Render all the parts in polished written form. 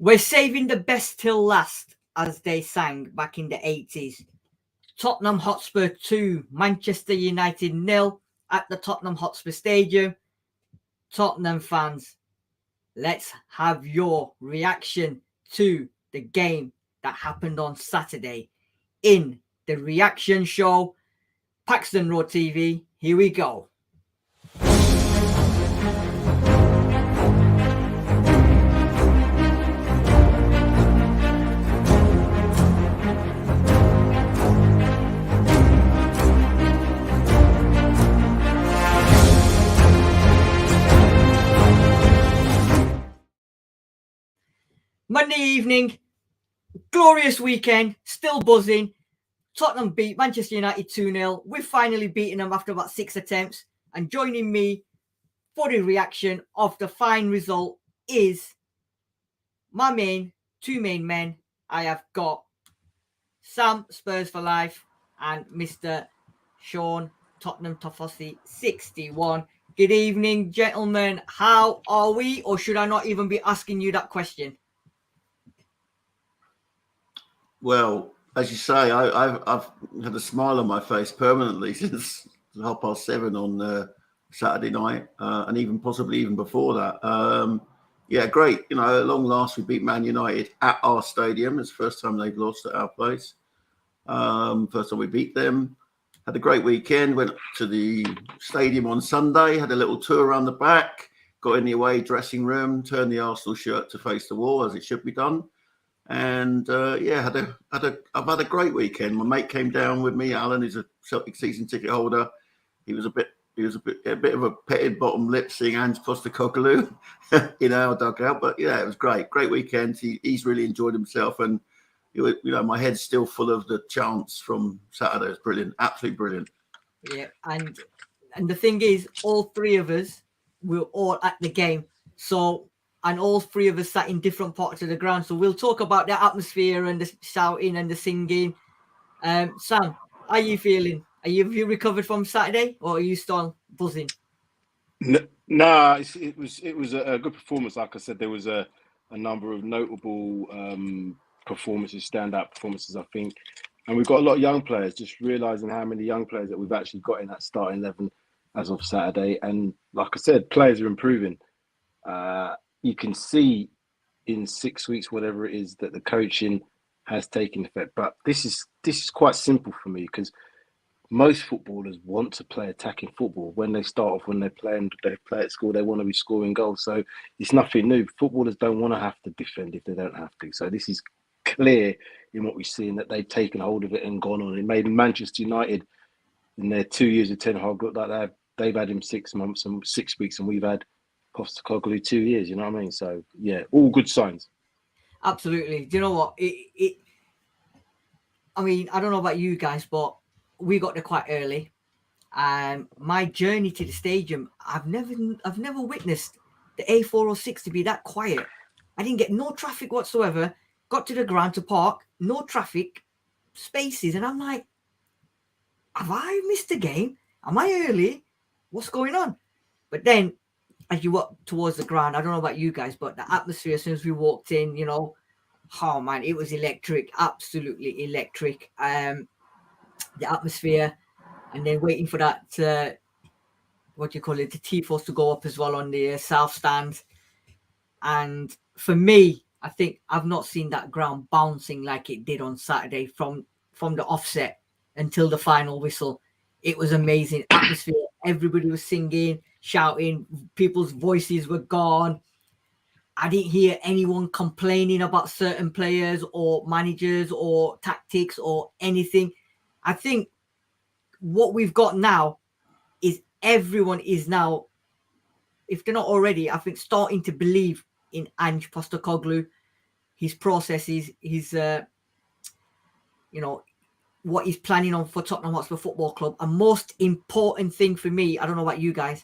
We're saving the best till last, as they sang back in the 80s. Tottenham Hotspur 2, Manchester United 0 at the Tottenham Hotspur Stadium. Tottenham fans, let's have your reaction to the game that happened on Saturday in the reaction show. Paxton Road TV, here we go. Monday evening, glorious weekend, still buzzing. Tottenham beat Manchester United 2-0. We've finally beaten them after about 6 attempts. And joining me for the reaction of the fine result is my two main men. I have got Sam, Spurs for Life, and Mr. Sean, Tottenham Toffossi 61. Good evening, gentlemen. How are we? Or should I not even be asking you that question? Well, as you say, I've had a smile on my face permanently since 7:30 on Saturday night, and even possibly even before that. Yeah, great. You know, at long last, we beat Man United at our stadium. It's the first time they've lost at our place. First time we beat them. Had a great weekend. Went to the stadium on Sunday. Had a little tour around the back. Got in the away dressing room. Turned the Arsenal shirt to face the wall, as it should be done. And yeah, I've had a great weekend. My mate came down with me. Alan is a Celtic season ticket holder. He was a bit of a petted bottom lip seeing Ange Postecoglou in our dugout. But yeah, it was great weekend. He's really enjoyed himself, and you know, my head's still full of the chants from Saturday. It's brilliant, absolutely brilliant. Yeah, and the thing is, all three of us were all at the game, so. And all three of us sat in different parts of the ground. So we'll talk about the atmosphere and the shouting and the singing. Sam, how are you feeling? Have you recovered from Saturday, or are you still buzzing? Nah, it was a good performance. Like I said, there was a number of notable performances, standout performances, I think. And we've got a lot of young players, just realising how many young players that we've actually got in that starting 11 as of Saturday. And like I said, players are improving. You can see in 6 weeks, whatever it is, that the coaching has taken effect. But this is quite simple for me, because most footballers want to play attacking football. When they start off, when they play at school, they want to be scoring goals. So it's nothing new. Footballers don't want to have to defend if they don't have to. So this is clear in what we're seeing, that they've taken hold of it and gone on. It made Manchester United, in their 2 years of Ten Hag, look like they've had him 6 months and 6 weeks, and we've had Postecoglou 2 years, you know what I mean? So yeah, all good signs. Absolutely. Do you know what? I mean, I don't know about you guys, but we got there quite early. And my journey to the stadium, I've never witnessed the A406 to be that quiet. I didn't get no traffic whatsoever. Got to the ground to park, no traffic, spaces, and I'm like, have I missed the game? Am I early? What's going on? But then, as you walk towards the ground, I don't know about you guys, but the atmosphere as soon as we walked in, you know, oh man, it was electric, absolutely electric. The atmosphere, and then waiting for that, what do you call it, the tifos to go up as well on the south stand. And for me, I think I've not seen that ground bouncing like it did on Saturday from the offset until the final whistle. It was amazing atmosphere. Everybody was singing, shouting. People's voices were gone. I didn't hear anyone complaining about certain players or managers or tactics or anything. I think what we've got now is everyone is now, if they're not already, I think starting to believe in Ange Postecoglou, his processes, his, you know, what he's planning on for Tottenham Hotspur Football Club. And most important thing for me, I don't know about you guys,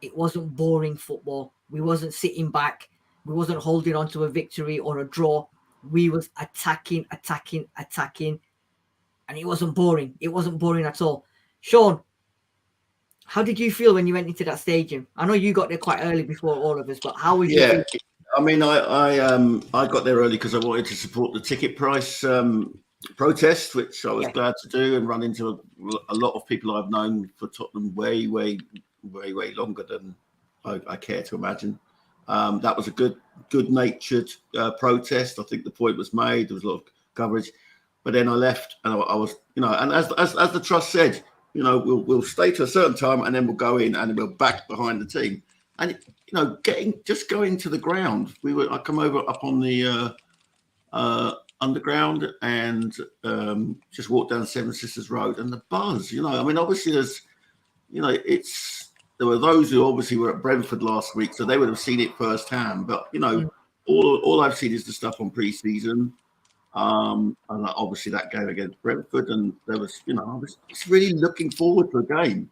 it wasn't boring football. We wasn't sitting back. We wasn't holding on to a victory or a draw. We was attacking. And it wasn't boring. It wasn't boring at all. Sean, how did you feel when you went into that stadium? I know you got there quite early before all of us, but how was you? I mean, I got there early because I wanted to support the ticket price protest, which I was glad to do, and run into a lot of people I've known for Tottenham way longer than I care to imagine. That was a good-natured protest. I think the point was made. There was a lot of coverage, but then I left, and I was, and as the trust said, we'll stay to a certain time, and then we'll go in, and then we'll back behind the team. And going to the ground. I come over up on the underground and just walk down Seven Sisters Road, and the buzz. I mean, obviously there were those who obviously were at Brentford last week, so they would have seen it firsthand. But all I've seen is the stuff on pre-season, and obviously that game against Brentford, and there was, I was just really looking forward to a game.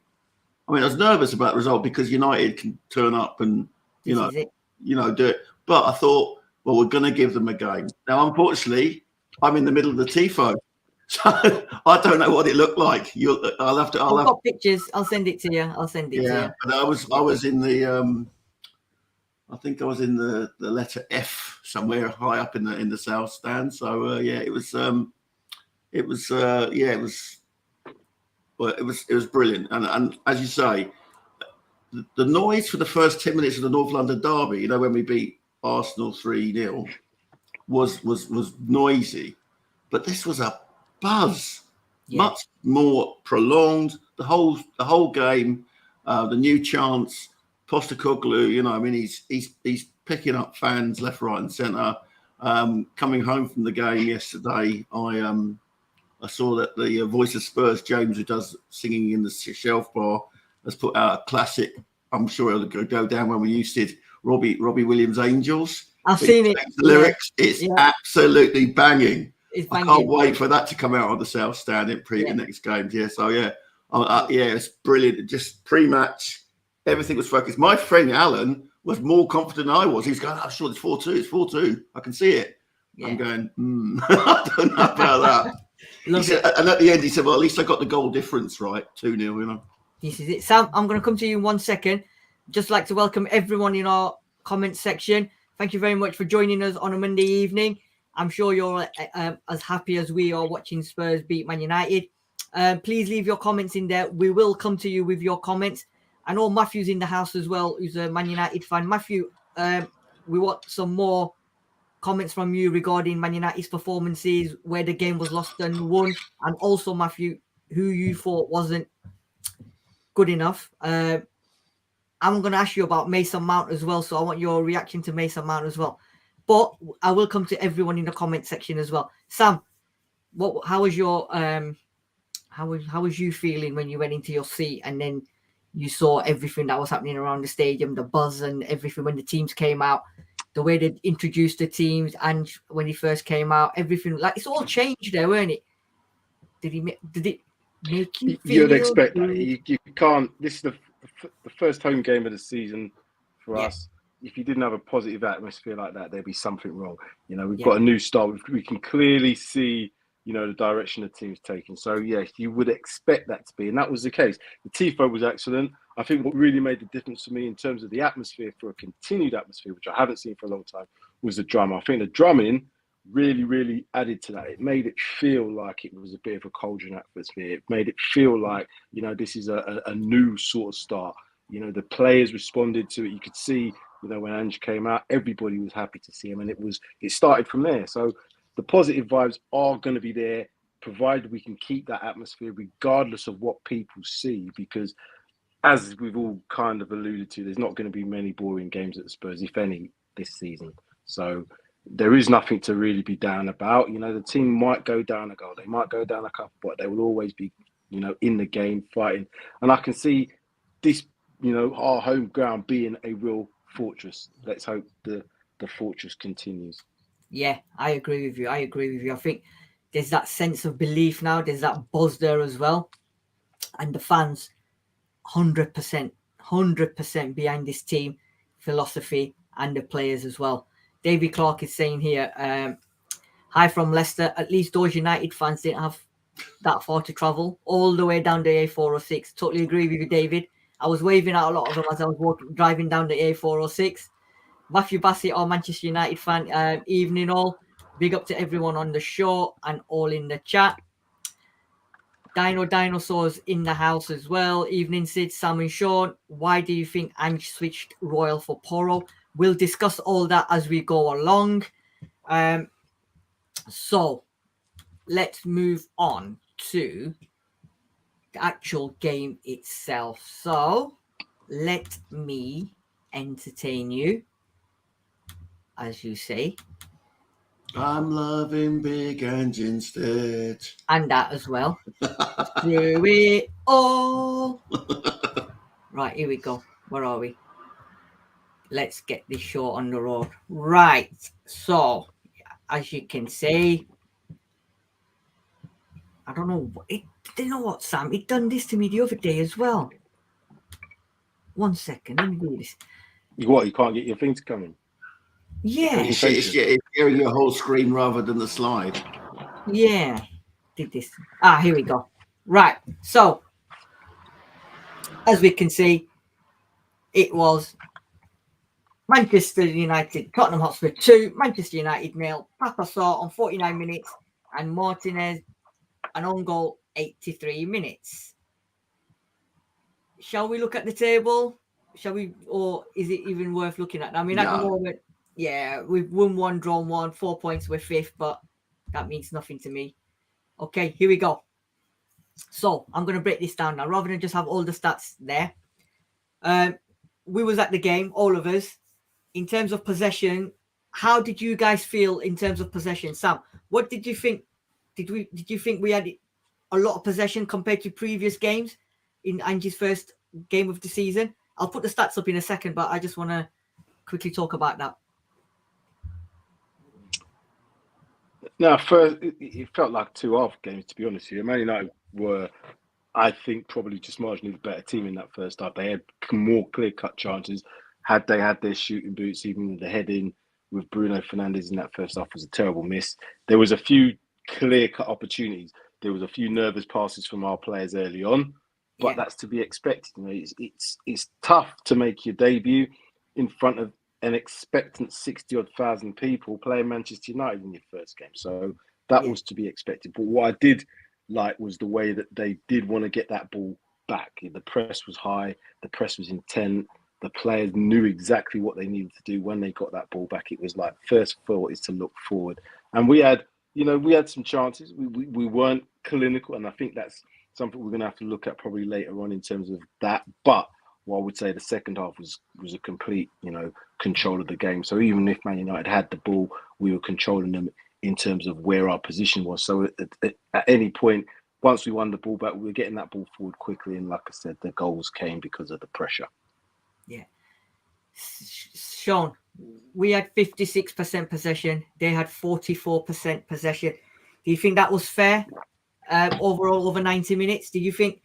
I mean, I was nervous about the result because United can turn up and do it. But I thought, well, we're going to give them a game. Now, unfortunately, I'm in the middle of the tifo, so I don't know what it looked like. I've got pictures. I'll send it to you. To you. But I was in the I think I was in the letter F somewhere high up in the south stand. So it was brilliant. And as you say, the noise for the first 10 minutes of the North London derby, when we beat Arsenal 3-0, was noisy, but this was a buzz, much more prolonged. The whole game, the new chants, Postecoglou, I mean, he's picking up fans left, right, and centre. Coming home from the game yesterday, I saw that the voice of Spurs, James, who does singing in the Shelf Bar, has put out a classic. I'm sure it'll go down when we used it. Robbie Williams' Angels. I've seen it. The lyrics, it's absolutely banging. It's banging. I can't wait for that to come out on the South Stand in the next games. It's brilliant. Just pre-match, everything was focused. My friend Alan was more confident than I was. He was going, "I'm sure it's 4-2. It's 4-2. I can see it." Yeah. I'm going, I don't know about that. And at the end, he said, "Well, at least I got the goal difference right, 2-0." This is it, Sam. I'm going to come to you in 1 second. Just like to welcome everyone in our comment section. Thank you very much for joining us on a Monday evening. I'm sure you're as happy as we are watching Spurs beat Man United. Please leave your comments in there. We will come to you with your comments. I know Matthew's in the house as well, who's a Man United fan. Matthew, we want some more comments from you regarding Man United's performances, where the game was lost and won, and also, Matthew, who you thought wasn't good enough. I'm going to ask you about Mason Mount as well, so I want your reaction to Mason Mount as well. But I will come to everyone in the comment section as well. Sam, how was your how was you feeling when you went into your seat and then you saw everything that was happening around the stadium, the buzz and everything when the teams came out, the way they introduced the teams, and when he first came out, everything, like, it's all changed there, weren't it? Did it make you feel? You'd expect that. You can't. This is the first home game of the season for us. If you didn't have a positive atmosphere like that, there'd be something wrong. We've got a new start. We can clearly see, the direction the team's taking. So, yes, you would expect that to be. And that was the case. The tifo was excellent. I think what really made the difference for me in terms of the atmosphere, for a continued atmosphere, which I haven't seen for a long time, was the drum. I think the drumming really, really added to that. It made it feel like it was a bit of a cauldron atmosphere. It made it feel like, this is a new sort of start. The players responded to it. You could see, when Ange came out, everybody was happy to see him, and it started from there. So the positive vibes are going to be there, provided we can keep that atmosphere regardless of what people see, because as we've all kind of alluded to, there's not going to be many boring games at the Spurs, if any, this season. So there is nothing to really be down about. The team might go down a goal, they might go down a couple, but they will always be, in the game fighting. And I can see this, our home ground being a real fortress. Let's hope the fortress continues. Yeah, I agree with you. I think there's that sense of belief now. There's that buzz there as well. And the fans, 100% behind this team philosophy and the players as well. David Clark is saying here, hi from Leicester. At least those United fans didn't have that far to travel all the way down the A406. Totally agree with you, David. I was waving at a lot of them as I was driving down the A406. Matthew Bassett, our Manchester United fan. Evening all. Big up to everyone on the show and all in the chat. Dino Dinosaurs in the house as well. Evening, Sid, Sam and Sean. Why do you think Ange switched Royal for Porro? We'll discuss all that as we go along. So let's move on to the actual game itself. So let me entertain you, as you say. I'm loving Big Ange instead. And that as well. Through it all. Right, here we go. Where are we? Let's get this show on the road. Right. So, as you can see, I don't know. You know what, Sam? It done this to me the other day as well. 1 second. Let me do this. You can't get your things coming. Yeah. It's sharing your whole screen rather than the slide. Yeah. Did this. Here we go. Right. So, as we can see, it was Manchester United, Tottenham Hotspur 2, Manchester United 0. Papa saw on 49 minutes and Martinez an own goal 83 minutes. Shall we look at the table? Shall we, or is it even worth looking at? I mean, at the moment, yeah, we've won 1, drawn 1, 4 points, we're 5th, but that means nothing to me. Okay, here we go. So I'm going to break this down now, rather than just have all the stats there. We was at the game, all of us. In terms of possession, how did you guys feel in terms of possession? Sam, what did you think? Did you think we had a lot of possession compared to previous games in Ange's first game of the season? I'll put the stats up in a second, but I just want to quickly talk about that. Now, first, it felt like 2 half games, to be honest with you. Man United were, I think, probably just marginally the better team in that first half. They had more clear-cut chances. Had they had their shooting boots, even with the head-in with Bruno Fernandes in that first half was a terrible miss. There was a few clear-cut opportunities. There was a few nervous passes from our players early on, but that's to be expected. You know, it's tough to make your debut in front of an expectant 60-odd thousand people playing Manchester United in your first game. So that was to be expected. But what I did like was the way that they did want to get that ball back. The press was high. The press was intent. The players knew exactly what they needed to do when they got that ball back. It was like first thought is to look forward. And we had some chances. We weren't clinical. And I think that's something we're going to have to look at probably later on in terms of that. But what I would say the second half was a complete, control of the game. So even if Man United had the ball, we were controlling them in terms of where our position was. So at any point, once we won the ball back, we were getting that ball forward quickly. And like I said, the goals came because of the pressure. Yeah. Sean, we had 56% possession. They had 44% possession. Do you think that was fair overall over 90 minutes? Do you think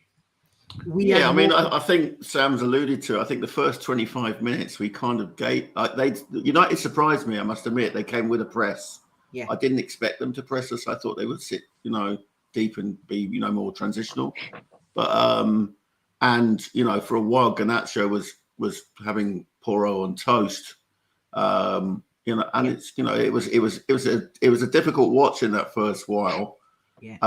I think Sam's alluded to. I think the first 25 minutes we kind of gave. United surprised me. I must admit, they came with a press. Yeah, I didn't expect them to press us. I thought they would sit, deep and be, more transitional. But for a while, Garnacho was having Porro on toast. And it's it was a difficult watch in that first while. Yeah.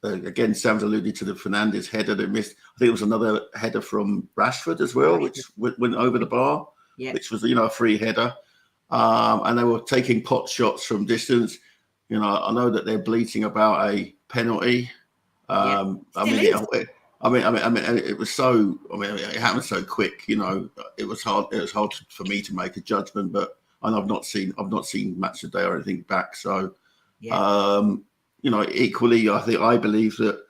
Again, Sam's alluded to the Fernandes header they missed. I think it was another header from Rashford as well, which went over the bar, which was, a free header. And they were taking pot shots from distance. I know that they're bleating about a penalty. It was so. It happened so quick. It was hard. It was hard for me to make a judgment, and I've not seen Match of the Day or anything back. So, equally, I believe that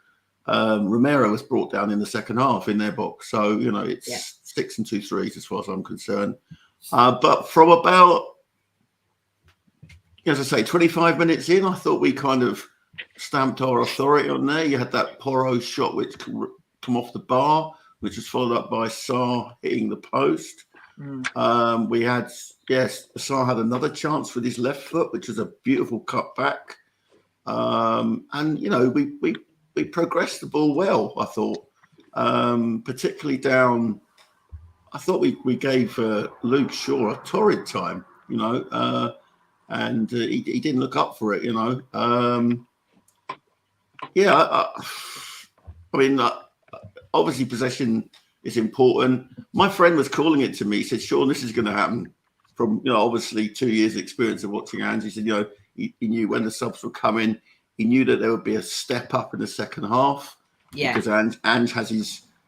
Romero was brought down in the second half in their box. So, it's 6 and 2 threes as far as I'm concerned. But from about, as I say, 25 minutes in, I thought we kind of stamped our authority on there. You had that Porro shot which come off the bar, which was followed up by Sarr hitting the post. We had, Sarr had another chance with his left foot, which was a beautiful cut back. We progressed the ball well, I thought, particularly down I thought we gave Luke Shaw a torrid time, you know, and he didn't look up for it, you know. Yeah, I mean, obviously possession is important. My friend was calling it to me. He said, "Sean, this is going to happen." From, you know, obviously 2 years experience of watching Ange. He said, you know, he knew when the subs were coming. He knew that there would be a step up in the second half. Yeah. Because Ange has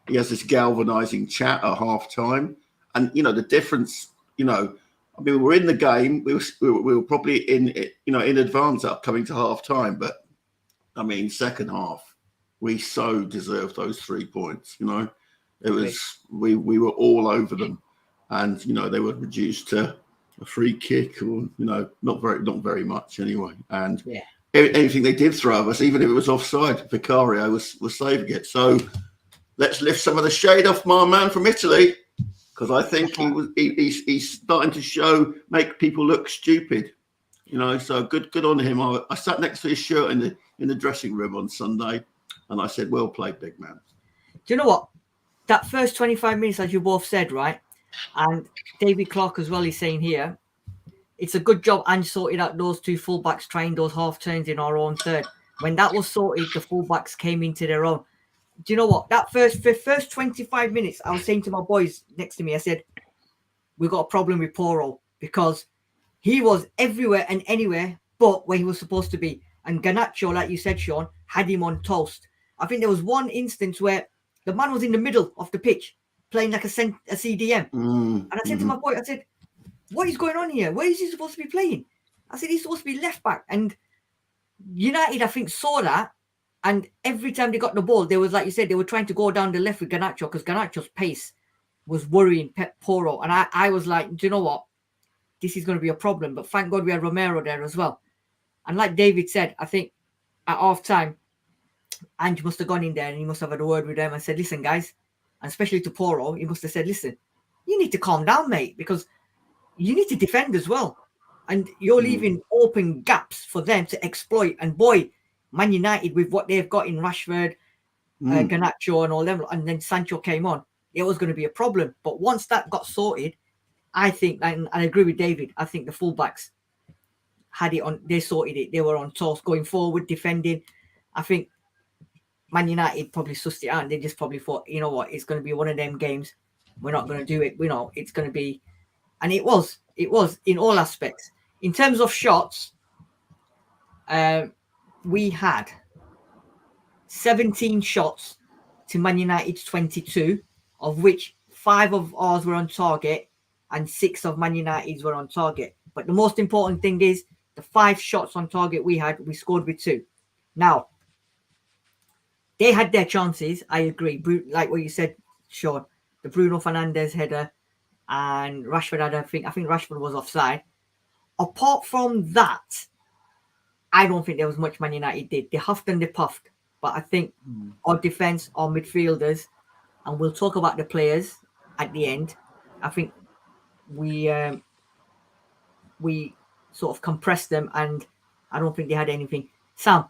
this galvanizing chat at half time. And, you know, the difference, you know, I mean, we're in the game. We were probably in advance up coming to half time. But, I mean, second half, we so deserved those 3 points, you know. It was, we were all over them. And, you know, they were reduced to a free kick, or, you know, not very much anyway. And anything they did throw at us, even if it was offside, Vicario was saving it. So let's lift some of the shade off my man from Italy, because I think he's starting to make people look stupid. You know, so good on him. I sat next to his shirt in the dressing room on Sunday, and I said, "Well played, big man." Do you know what? That first 25 minutes, as you both said, right? And David Clark as well is saying here, it's a good job Ange sorted out those two fullbacks trying those half turns in our own third. When that was sorted, the fullbacks came into their own. Do you know what? That first 25 minutes, I was saying to my boys next to me, I said, we got a problem with Poro, because he was everywhere and anywhere but where he was supposed to be. And Garnacho, like you said, Sean, had him on toast. I think there was one instance where the man was in the middle of the pitch playing like a CDM. And I said to my boy, I said, what is going on here? Where is he supposed to be playing? I said, he's supposed to be left back. And United, I think, saw that. And every time they got the ball, they was, like you said, they were trying to go down the left with Garnacho, because Garnacho's pace was worrying Pep Poro. And I was like, do you know what? This is going to be a problem. But thank God we had Romero there as well. And like David said, I think at half time, Ange must have gone in there and he must have had a word with them and said, listen, guys, and especially to Poro, he must have said, listen, you need to calm down, mate, because you need to defend as well. And you're leaving open gaps for them to exploit. And boy, Man United, with what they've got in Rashford, Garnacho and all them, and then Sancho came on, it was going to be a problem. But once that got sorted, I think, and I agree with David, I think the fullbacks had it on, they sorted it. They were on toast going forward, defending. I think Man United probably sussed it out and they just probably thought, you know what, it's going to be one of them games. We're not going to do it. We know it's going to be. And it was in all aspects. In terms of shots, we had 17 shots to Man United's 22, of which 5 of ours were on target and 6 of Man United's were on target. But the most important thing is the 5 shots on target we had, we scored with 2. Now, they had their chances. I agree. Like what you said, Sean, the Bruno Fernandes header and Rashford had, I think Rashford was offside. Apart from that, I don't think there was much Man United did. They huffed and they puffed. But I think our defence, our midfielders, and we'll talk about the players at the end, I think we sort of compressed them, and I don't think they had anything. Sam,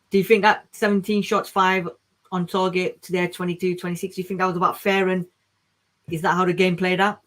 do you think that 17 shots, 5 on target to their 22, 26, do you think that was about fair, and is that how the game played out?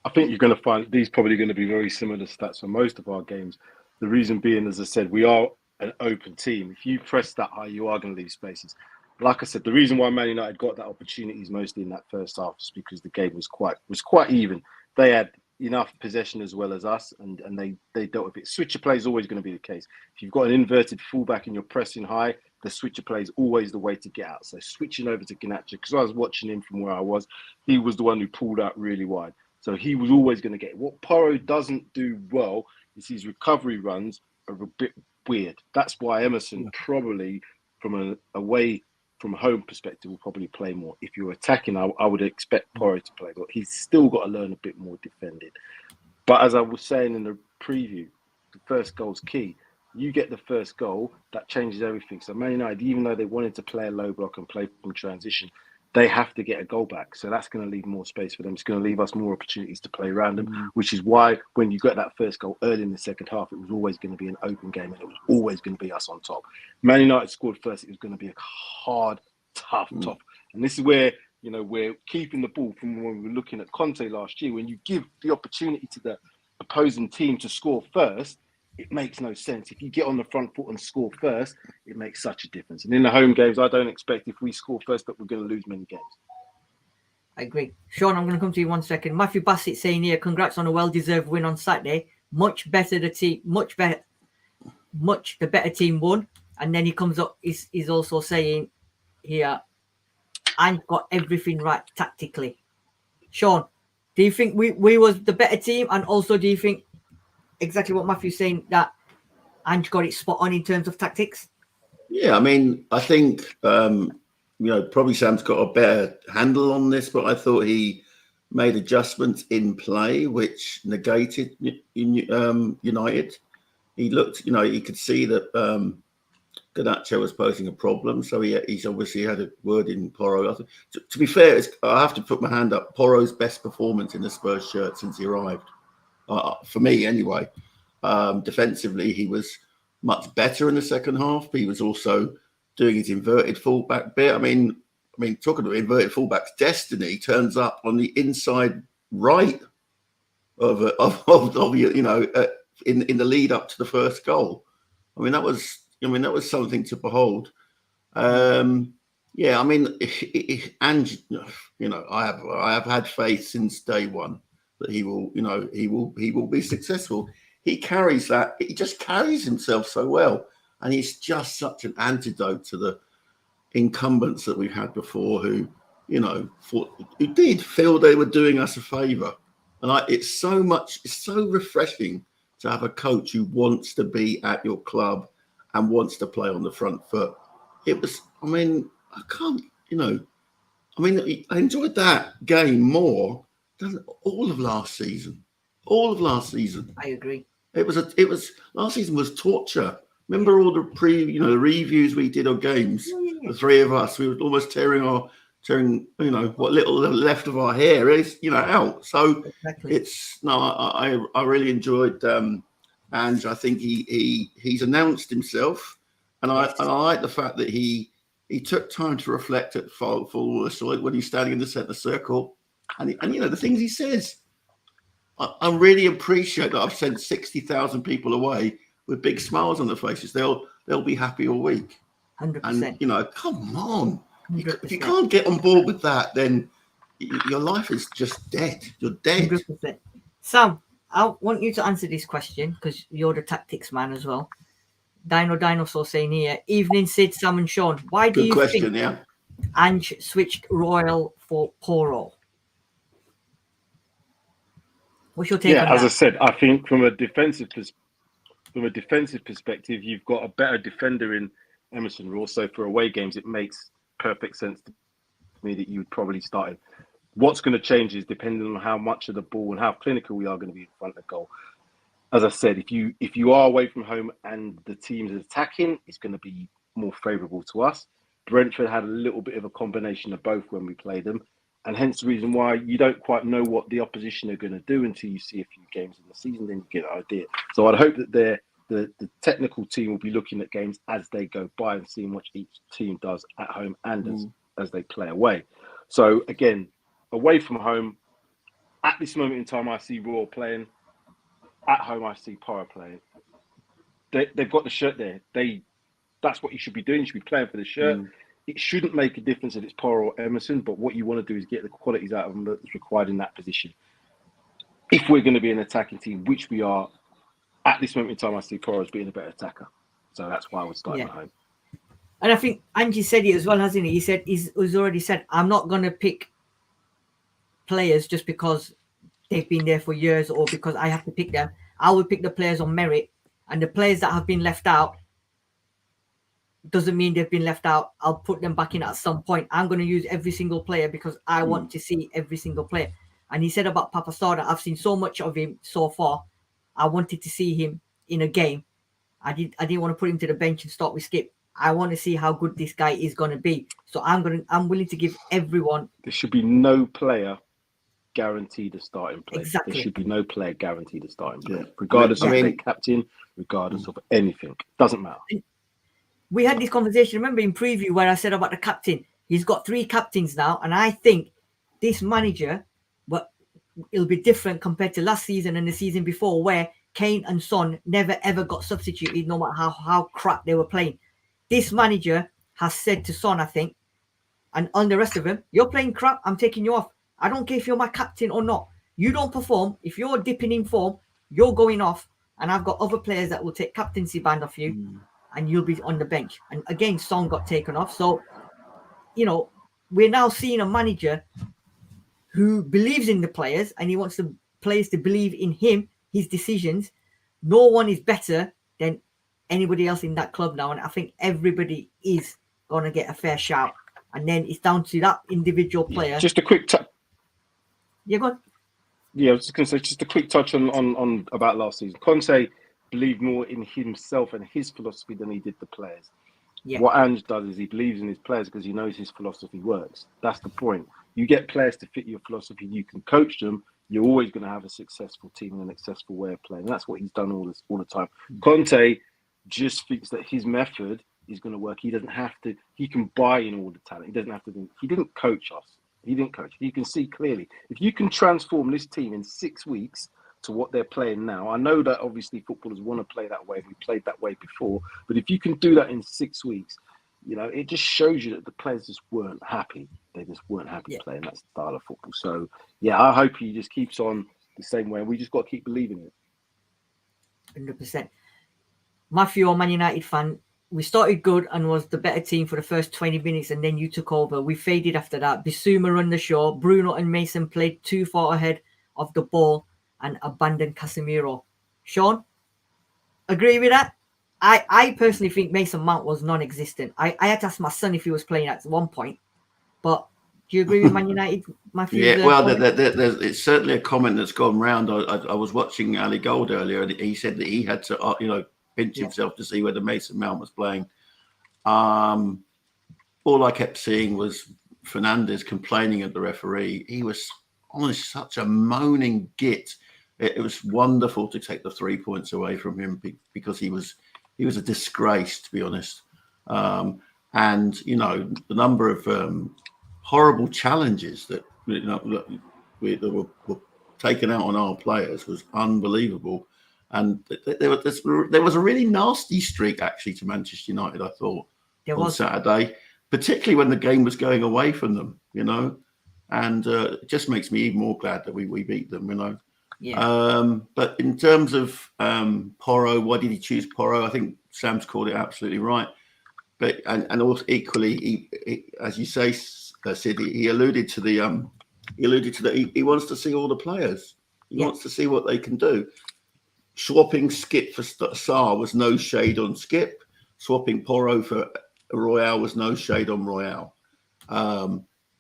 I think you're going to find these probably going to be very similar stats for most of our games. The reason being, as I said, we are an open team. If you press that high, you are going to leave spaces. Like I said, the reason why Man United got that opportunity is mostly in that first half is because the game was quite even. They had enough possession as well as us, and they dealt with it. Switcher play is always going to be the case. If you've got an inverted fullback and you're pressing high, the switcher play is always the way to get out. So switching over to Garnacho, because I was watching him from where I was, he was the one who pulled out really wide. So he was always going to get it. What Poro doesn't do well is his recovery runs are a bit weird. That's why Emerson probably, from from home perspective, will probably play more. If you're attacking, I would expect Poro to play, but he's still got to learn a bit more defending. But as I was saying in the preview, the first goal's key. You get the first goal, that changes everything. So Man United, even though they wanted to play a low block and play from transition, they have to get a goal back. So that's going to leave more space for them. It's going to leave us more opportunities to play around them, which is why when you got that first goal early in the second half, it was always going to be an open game and it was always going to be us on top. Man United scored first. It was going to be a hard, tough top. And this is where You know, we're keeping the ball from when we were looking at Conte last year. When you give the opportunity to the opposing team to score first, it makes no sense. If you get on the front foot and score first, it makes such a difference. And in the home games, I don't expect if we score first that we're going to lose many games. I agree. Sean, I'm going to come to you 1 second. Matthew Bassett saying here, congrats on a well-deserved win on Saturday. Much better the team, much the better team won. And then he comes up, he's also saying here, and got everything right tactically. Sean, do you think we was the better team? And also, do you think exactly what Matthew's saying, that Ange got it spot on in terms of tactics? Yeah, I mean, I think, probably Sam's got a better handle on this, but I thought he made adjustments in play which negated United. He looked, you could see that Garnacho was posing a problem, so he's obviously had a word in Porro. To be fair, I have to put my hand up. Porro's best performance in the Spurs shirt since he arrived, for me anyway. Defensively, he was much better in the second half, but he was also doing his inverted fullback bit. I mean, talking about inverted fullback's destiny turns up on the inside right of in the lead up to the first goal. I mean, that was something to behold. Yeah, I mean, and I have had faith since day one that he will be successful. He carries that. He just carries himself so well, and he's just such an antidote to the incumbents that we've had before, who did feel they were doing us a favour. And it's so refreshing to have a coach who wants to be at your club and wants to play on the front foot. It was, I enjoyed that game more than all of last season. I agree. It was last season was torture. Remember all the reviews we did on games? The three of us, we were almost tearing what little left of our hair is, out. So exactly. I really enjoyed Ange. I think he's announced himself, and I like the fact that he took time to reflect at full when he's standing in the centre circle, and the things he says. I really appreciate that. I've sent 60,000 people away with big smiles on their faces. They'll be happy all week. 100%. And come on, 100%. if you can't get on board with that, then your life is just dead. You're dead. 100%. Sam, I want you to answer this question because you're the tactics man as well. Dinosaur saying here, evening Sid, Sam and Sean. Why do you think Ange switched Royal for Porro? What's your take on that? As I said, I think from a defensive perspective, you've got a better defender in Emerson Royal. So for away games, it makes perfect sense to me that you would probably start him. What's going to change is depending on how much of the ball and how clinical we are going to be in front of goal. As I said, if you are away from home and the team is attacking, it's going to be more favourable to us. Brentford had a little bit of a combination of both when we played them, and hence the reason why you don't quite know what the opposition are going to do until you see a few games in the season, then you get an idea. So I'd hope that the technical team will be looking at games as they go by and seeing what each team does at home and as they play away. So again, away from home, at this moment in time, I see Royal playing. At home, I see Porro playing. They've got the shirt there. That's what you should be doing. You should be playing for the shirt. It shouldn't make a difference if it's Porro or Emerson, but what you want to do is get the qualities out of them that's required in that position. If we're going to be an attacking team, which we are, at this moment in time, I see Porro as being a better attacker. So that's why I would start at home. And I think Angie said it as well, hasn't he? He said he's already said, I'm not going to pick players just because they've been there for years or because I have to pick them. I will pick the players on merit, and the players that have been left out doesn't mean they've been left out. I'll put them back in at some point. I'm going to use every single player because I want to see every single player. And he said about Papasada, I've seen so much of him so far. I wanted to see him in a game. I didn't want to put him to the bench and start with Skip. I want to see how good this guy is going to be. So I'm willing to give everyone. There should be no player guaranteed a starting place. Exactly. There should be no player guaranteed a starting place, regardless of their captain, regardless of anything. Doesn't matter. We had this conversation, remember, in preview where I said about the captain. He's got 3 captains now, and I think this manager, but it'll be different compared to last season and the season before, where Kane and Son never ever got substituted, no matter how crap they were playing. This manager has said to Son, I think, and on the rest of them, you're playing crap, I'm taking you off. I don't care if you're my captain or not. You don't perform. If you're dipping in form, you're going off. And I've got other players that will take captaincy band off you, and you'll be on the bench. And again, Son got taken off. So, you know, we're now seeing a manager who believes in the players, and he wants the players to believe in him, his decisions. No one is better than anybody else in that club now. And I think everybody is going to get a fair shout. And then it's down to that individual player. Just a quick touch. Yeah, go on. Yeah, I was just going to say, just a quick touch on about last season. Conte believed more in himself and his philosophy than he did the players. Yeah. What Ange does is he believes in his players because he knows his philosophy works. That's the point. You get players to fit your philosophy, you can coach them, you're always going to have a successful team and a successful way of playing. And that's what he's done all the time. Conte just thinks that his method is going to work. He doesn't have to. He can buy in all the talent. He doesn't have to. He didn't coach us. He didn't coach. You can see clearly. If you can transform this team in 6 weeks to what they're playing now, I know that obviously footballers want to play that way. We played that way before. But if you can do that in 6 weeks, you know, it just shows you that the players just weren't happy. They just weren't happy playing that style of football. So, yeah, I hope he just keeps on the same way. We just got to keep believing it. 100%. Matthew, a Man United fan, we started good and was the better team for the first 20 minutes, and then you took over. We faded after that. Bissouma run the show. Bruno and Mason played too far ahead of the ball and abandoned Casemiro. Sean, agree with that? I personally think Mason Mount was non-existent. I had to ask my son if he was playing at one point. But do you agree with Man United, Matthew? Yeah, well, it's certainly a comment that's gone round. I was watching Ali Gold earlier, and he said that he had to, pinch himself to see whether Mason Mount was playing. All I kept seeing was Fernandes complaining at the referee. He was on such a moaning git. It was wonderful to take the 3 points away from him because he was a disgrace, to be honest. And the number of horrible challenges that were taken out on our players was unbelievable. And there was a really nasty streak, actually, to Manchester United, I thought, on Saturday, particularly when the game was going away from them, and it just makes me even more glad that we beat them, Yeah. But in terms of Porro, why did he choose Porro? I think Sam's called it absolutely right. But and also equally, he, as you say, Sid, he alluded to he wants to see all the players. He wants to see what they can do. Swapping Skip for Sarr was no shade on Skip. Swapping Porro for Royale was no shade on Royale.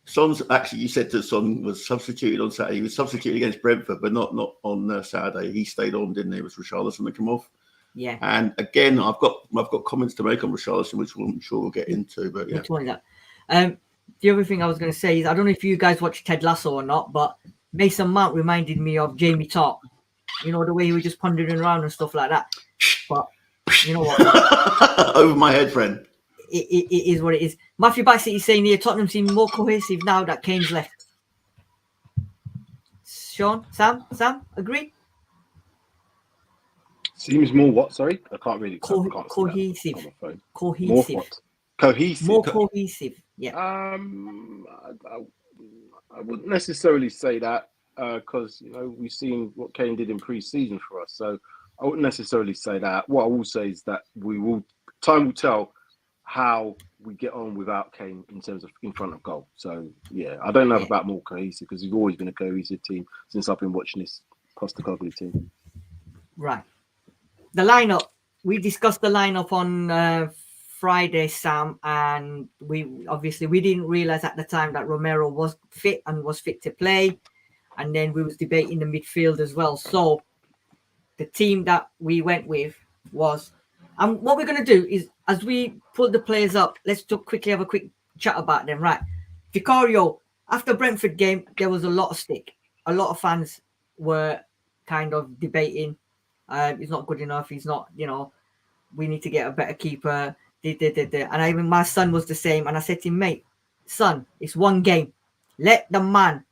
Son's actually, you said that Son was substituted on Saturday. He was substituted against Brentford, but not on Saturday. He stayed on, didn't he? It was Richarlison that came off. Yeah. And again, I've got comments to make on Richarlison, which I'm sure we'll get into. But yeah. Which one is that? The other thing I was going to say is I don't know if you guys watched Ted Lasso or not, but Mason Mount reminded me of Jamie Tartt. The way he was just pondering around and stuff like that. But you know what? Over my head, friend. It is what it is. Matthew Bassett is saying here, Tottenham seem more cohesive now that Kane's left. Sean, Sam, agree? Seems more what? Sorry, I can't really. Cohesive. Cohesive. More what? Cohesive. More cohesive. Yeah. I wouldn't necessarily say that because we've seen what Kane did in pre-season for us. So I wouldn't necessarily say that. What I will say is that time will tell how we get on without Kane in terms of in front of goal. So yeah, I don't know about more cohesive because we've always been a cohesive team since I've been watching this Postecoglou team. Right. The lineup. We discussed the lineup on Friday, Sam, and we didn't realize at the time that Romero was fit to play, and then we was debating the midfield as well. So the team that we went with was, and what we're going to do is, as we pull the players up, let's quickly have a quick chat about them. Right, Vicario, after Brentford game, there was a lot of stick. A lot of fans were kind of debating. He's not good enough. He's not, we need to get a better keeper. And even my son was the same. And I said to him, mate, son, it's one game. Let the man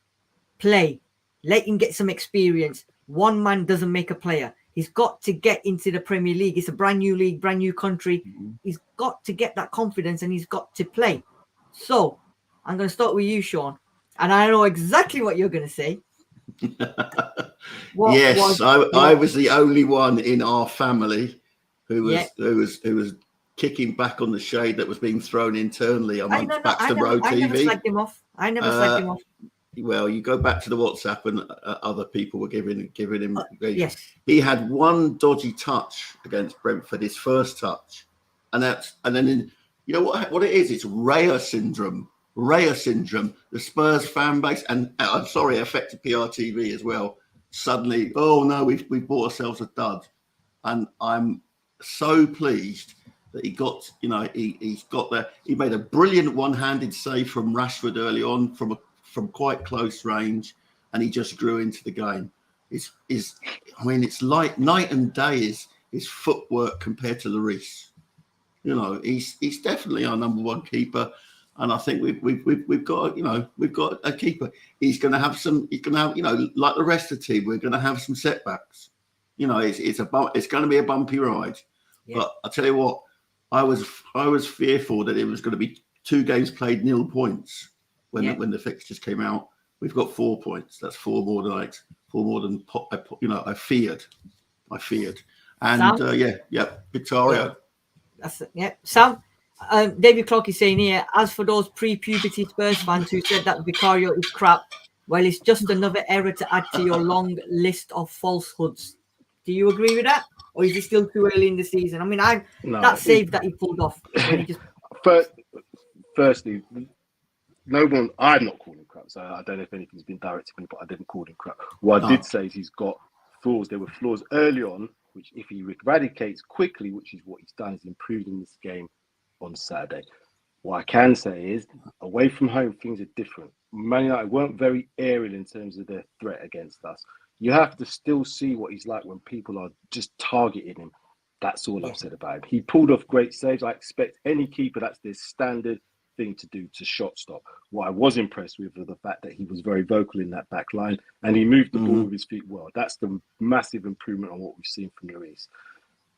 play. Let him get some experience. One man doesn't make a player. He's got to get into the Premier League. It's a brand new league, brand new country. He's got to get that confidence and he's got to play. So I'm going to start with you, Sean. And I know exactly what you're going to say. I was the only one in our family who was kicking back on the shade that was being thrown internally amongst Paxton Road TV. I never slagged him off. Well, you go back to the WhatsApp and other people were giving him. Yes, he had one dodgy touch against Brentford, his first touch, and then you know what it is? It's Raya syndrome. The Spurs fan base, and I'm sorry, affected PRTv as well. Suddenly, oh no, we've bought ourselves a dud, and I'm so pleased that he got, he's got there. He made a brilliant one-handed save from Rashford early on from quite close range, and he just grew into the game. It's like night and day his footwork compared to Lloris. He's definitely our number one keeper, and I think we've got a keeper. He's going to have like the rest of the team, we're going to have some setbacks. It's going to be a bumpy ride. Yeah. But I tell you what, I was fearful that it was going to be 2 games played 0 points when the fixtures came out. We've got 4 points. That's 4 more than I feared. And Victoria. That's it. Yeah, Sam. David Clark is saying here, as for those pre-puberty Spurs fans who said that Vicario is crap, well, it's just another error to add to your long list of falsehoods. Do you agree with that? Or is it still too early in the season? I mean, that save that he pulled off. When he just... Firstly, I'm not calling him crap, so I don't know if anything's been directed to me, but I didn't call him crap. What I did say is he's got flaws. There were flaws early on, which if he eradicates quickly, which is what he's done, he's improved in this game on Saturday. What I can say is, away from home, things are different. Man United weren't very aerial in terms of their threat against us. You have to still see what he's like when people are just targeting him. That's all I've said about him. He pulled off great saves. I expect any keeper, that's their standard thing to do to shot stop. What I was impressed with was the fact that he was very vocal in that back line and he moved the ball with his feet well. That's the massive improvement on what we've seen from Lloris.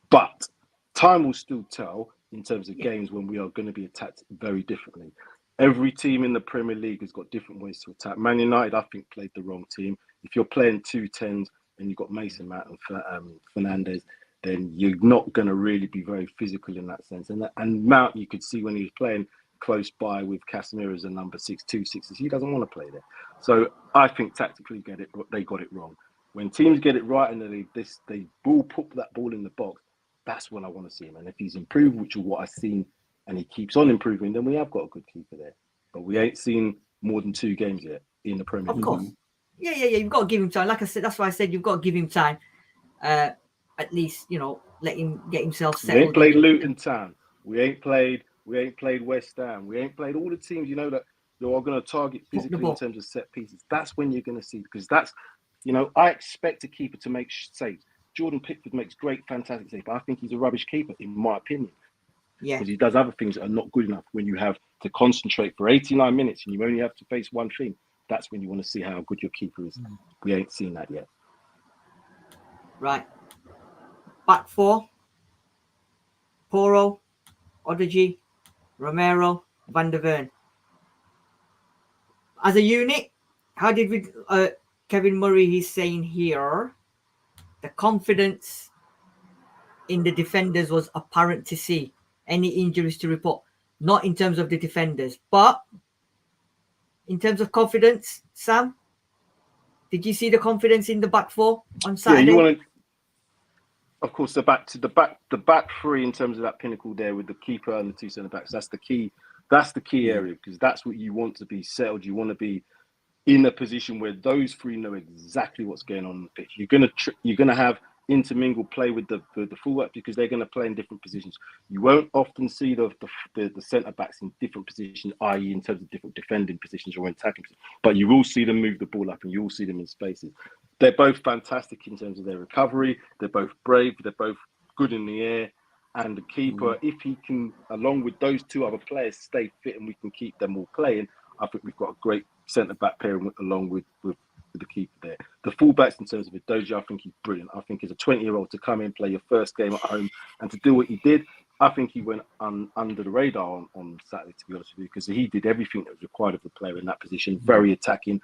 But time will still tell in terms of games when we are going to be attacked very differently. Every team in the Premier League has got different ways to attack. Man United, I think, played the wrong team. If you're playing 2 10s and you've got Mason Mount and Fernandes, then you're not going to really be very physical in that sense. And Mount, you could see when he was playing close by with Casemiro as a number 6, 2 6s, he doesn't want to play there. So I think tactically they got it wrong. When teams get it right and they put that ball in the box, that's when I want to see him. And if he's improved, which is what I've seen, and he keeps on improving, then we have got a good keeper there. But we ain't seen more than 2 games yet in the Premier League. Of course. Yeah. You've got to give him time. Like I said, that's why I said you've got to give him time. At least, let him get himself settled. We ain't played Luton Town. We ain't played West Ham. We ain't played all the teams, that are going to target physically in terms of set pieces. That's when you're going to see, because that's, I expect a keeper to make saves. Jordan Pickford makes great, fantastic saves, but I think he's a rubbish keeper, in my opinion. Yeah. Because he does other things that are not good enough. When you have to concentrate for 89 minutes and you only have to face one thing, that's when you want to see how good your keeper is. We ain't seen that yet. Right. Back 4. Porro, Odegaard, Romero, Van der Ven. As a unit, how did we... Kevin Murray, he's saying here, the confidence in the defenders was apparent to see. Any injuries to report? Not in terms of the defenders, but in terms of confidence, Sam, did you see the confidence in the back 4 on Saturday? Yeah, you want to... Of course, the back 3 in terms of that pinnacle there with the keeper and the 2 centre backs. That's the key. That's the key area, because that's what you want to be settled. You want to be in a position where those 3 know exactly what's going on the pitch. You're gonna have intermingle play with the fullback, because they're going to play in different positions. You won't often see the centre backs in different positions, i.e. in terms of different defending positions or attacking positions, but you will see them move the ball up and you will see them in spaces. They're both fantastic in terms of their recovery. They're both brave. They're both good in the air. And the keeper, if he can, along with those two other players, stay fit and we can keep them all playing, I think we've got a great centre-back pairing along with the keeper there. The fullbacks, in terms of Doji, I think he's brilliant. I think as a 20-year-old to come in, play your first game at home and to do what he did, I think he went under the radar on Saturday, to be honest with you, because he did everything that was required of the player in that position. Very attacking,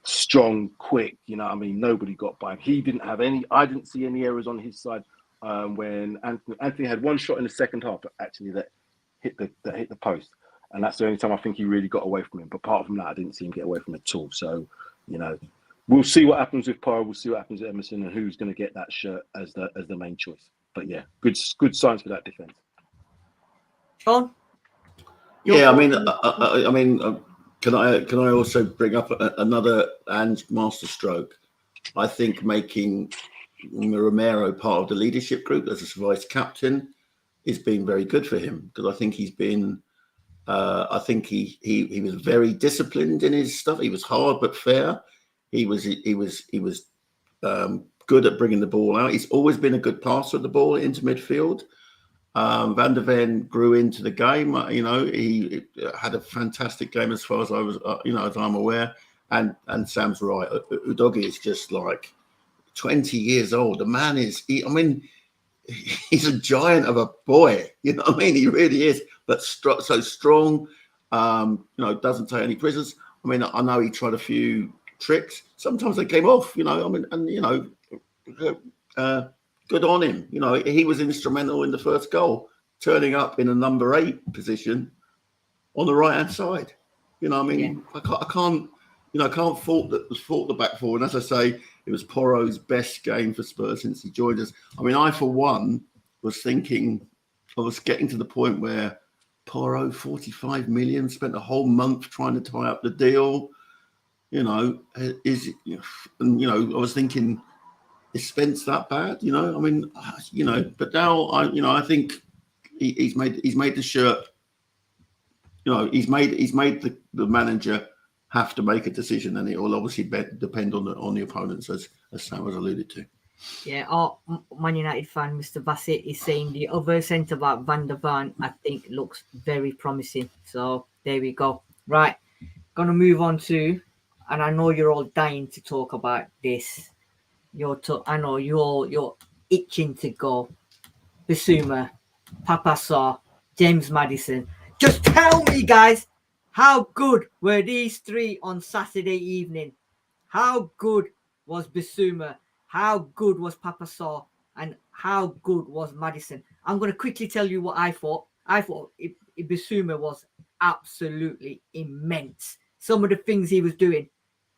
strong, quick. You know what I mean? Nobody got by him. He didn't have any, I didn't see any errors on his side. When Anthony had one shot in the second half, actually that hit the post, and that's the only time I think he really got away from him. But apart from that, I didn't see him get away from it at all. So, you know, we'll see what happens with Poro. We'll see what happens with Emerson, and who's going to get that shirt as the main choice. But yeah, good signs for that defense. Sean? Yeah, I mean, can I also bring up another masterstroke? I think making Romero part of the leadership group as a vice captain has been very good for him, because I think he's been I think he was very disciplined in his stuff. He was hard but fair. He was good at bringing the ball out. He's always been a good passer of the ball into midfield. Van der Ven grew into the game. You know, he had a fantastic game as far as I was, as I'm aware. And Sam's right. Udogie is just like 20 years old. The man is, he's a giant of a boy. You know what I mean? He really is. But so strong. Doesn't take any prisoners. I mean, I know he tried a few tricks. Sometimes they came off. Good on him. You know, he was instrumental in the first goal, turning up in a number 8 position on the right hand side. You know, I can't fault the back four. And as I say, it was Poro's best game for Spurs since he joined us. I mean, I for one was thinking, I was getting to the point where Poro, 45 million, spent a whole month trying to tie up the deal. I was thinking, is Spence that bad? But now I think he's made the shirt. He's made the manager have to make a decision, and it will obviously depend on the opponents, as Sam has alluded to. Yeah, our Man United fan, Mr. Bassett, is saying the other centre back, Van der Ven, I think looks very promising. So there we go. Right, gonna move on to, and I know you're all dying to talk about this. I know you're itching to go. Bissouma, Papa Sarr, James Maddison. Just tell me, guys, how good were these three on Saturday evening? How good was Bissouma? How good was Papa Sarr? And how good was Maddison? I'm going to quickly tell you what I thought. I thought Bissouma was absolutely immense. Some of the things he was doing,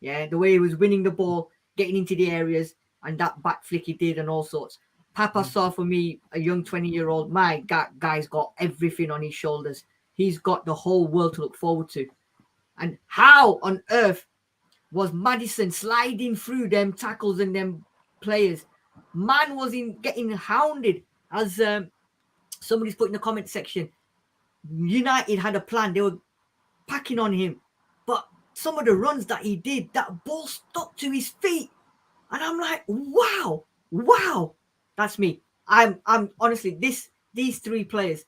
the way he was winning the ball, getting into the areas, and that back flick he did and all sorts. Papa Sarr, for me, a young 20-year-old, my guy's got everything on his shoulders. He's got the whole world to look forward to. And how on earth was Maddison sliding through them tackles and them players? Man was getting hounded. As somebody's put in the comment section, United had a plan. They were packing on him. But some of the runs that he did, that ball stuck to his feet. And I'm like, wow. That's me. I'm honestly, these three players,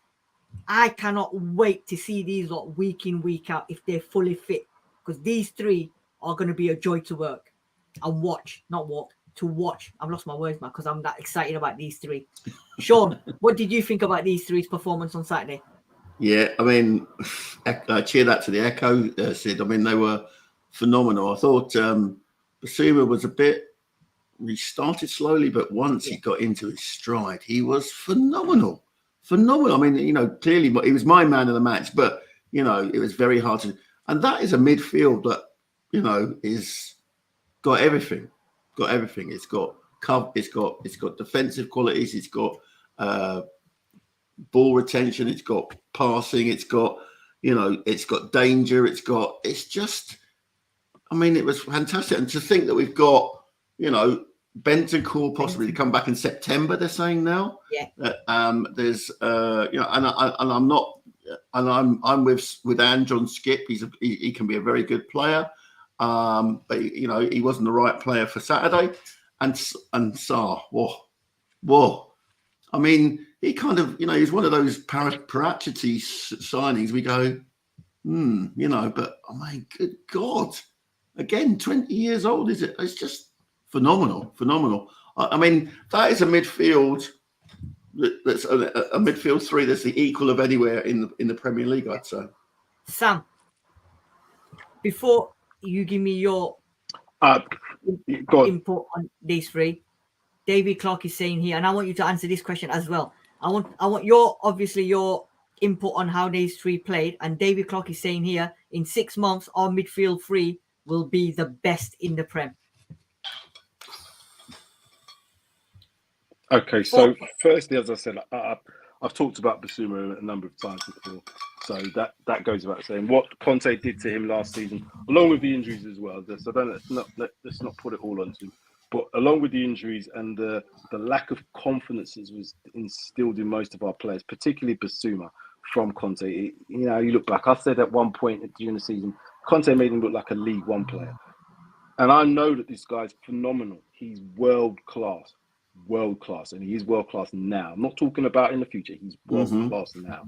I cannot wait to see these lot week in, week out if they're fully fit. Because these three are going to be a joy to work and watch, not walk, to watch. I've lost my words, man, because I'm that excited about these three. Sean, what did you think about these three's performance on Saturday? Yeah, I mean, cheer that to the echo, Sid. I mean, they were phenomenal. I thought Bissouma was he started slowly, but once he got into his stride, he was phenomenal. I mean, clearly he was my man of the match, but, it was very hard to. And that is a midfield that, is got everything. It's got it's got defensive qualities. It's got ball retention. It's got passing. It's got, it's got danger. It's just, I mean, it was fantastic. And to think that we've got, Bentancur possibly to come back in September, they're saying now. Yeah. There's, I'm with Ange on Skip. He can be a very good player. But he wasn't the right player for Saturday. And Sarr, whoa. I mean, he kind of, he's one of those Parachity signings. We go, but oh my good God, again, 20 years old, is it? It's just phenomenal. I mean, that is a midfield. That's a midfield three that's the equal of anywhere in the Premier League, I'd say. Sam, before you give me your input on these three, David Clark is saying here, and I want you to answer this question as well. I want your input on how these three played. And David Clark is saying here, in 6 months, our midfield three will be the best in the Prem. Okay, so firstly, as I said, I've talked about Basuma a number of times before, so that goes without saying. What Conte did to him last season, along with the injuries as well. So let's not put it all onto him, but along with the injuries and the lack of confidence that was instilled in most of our players, particularly Basuma from Conte. You look back. I said at one point during the season, Conte made him look like a League One player, and I know that this guy's phenomenal. He's world class, and he is world class now. I'm not talking about in the future. He's world class now.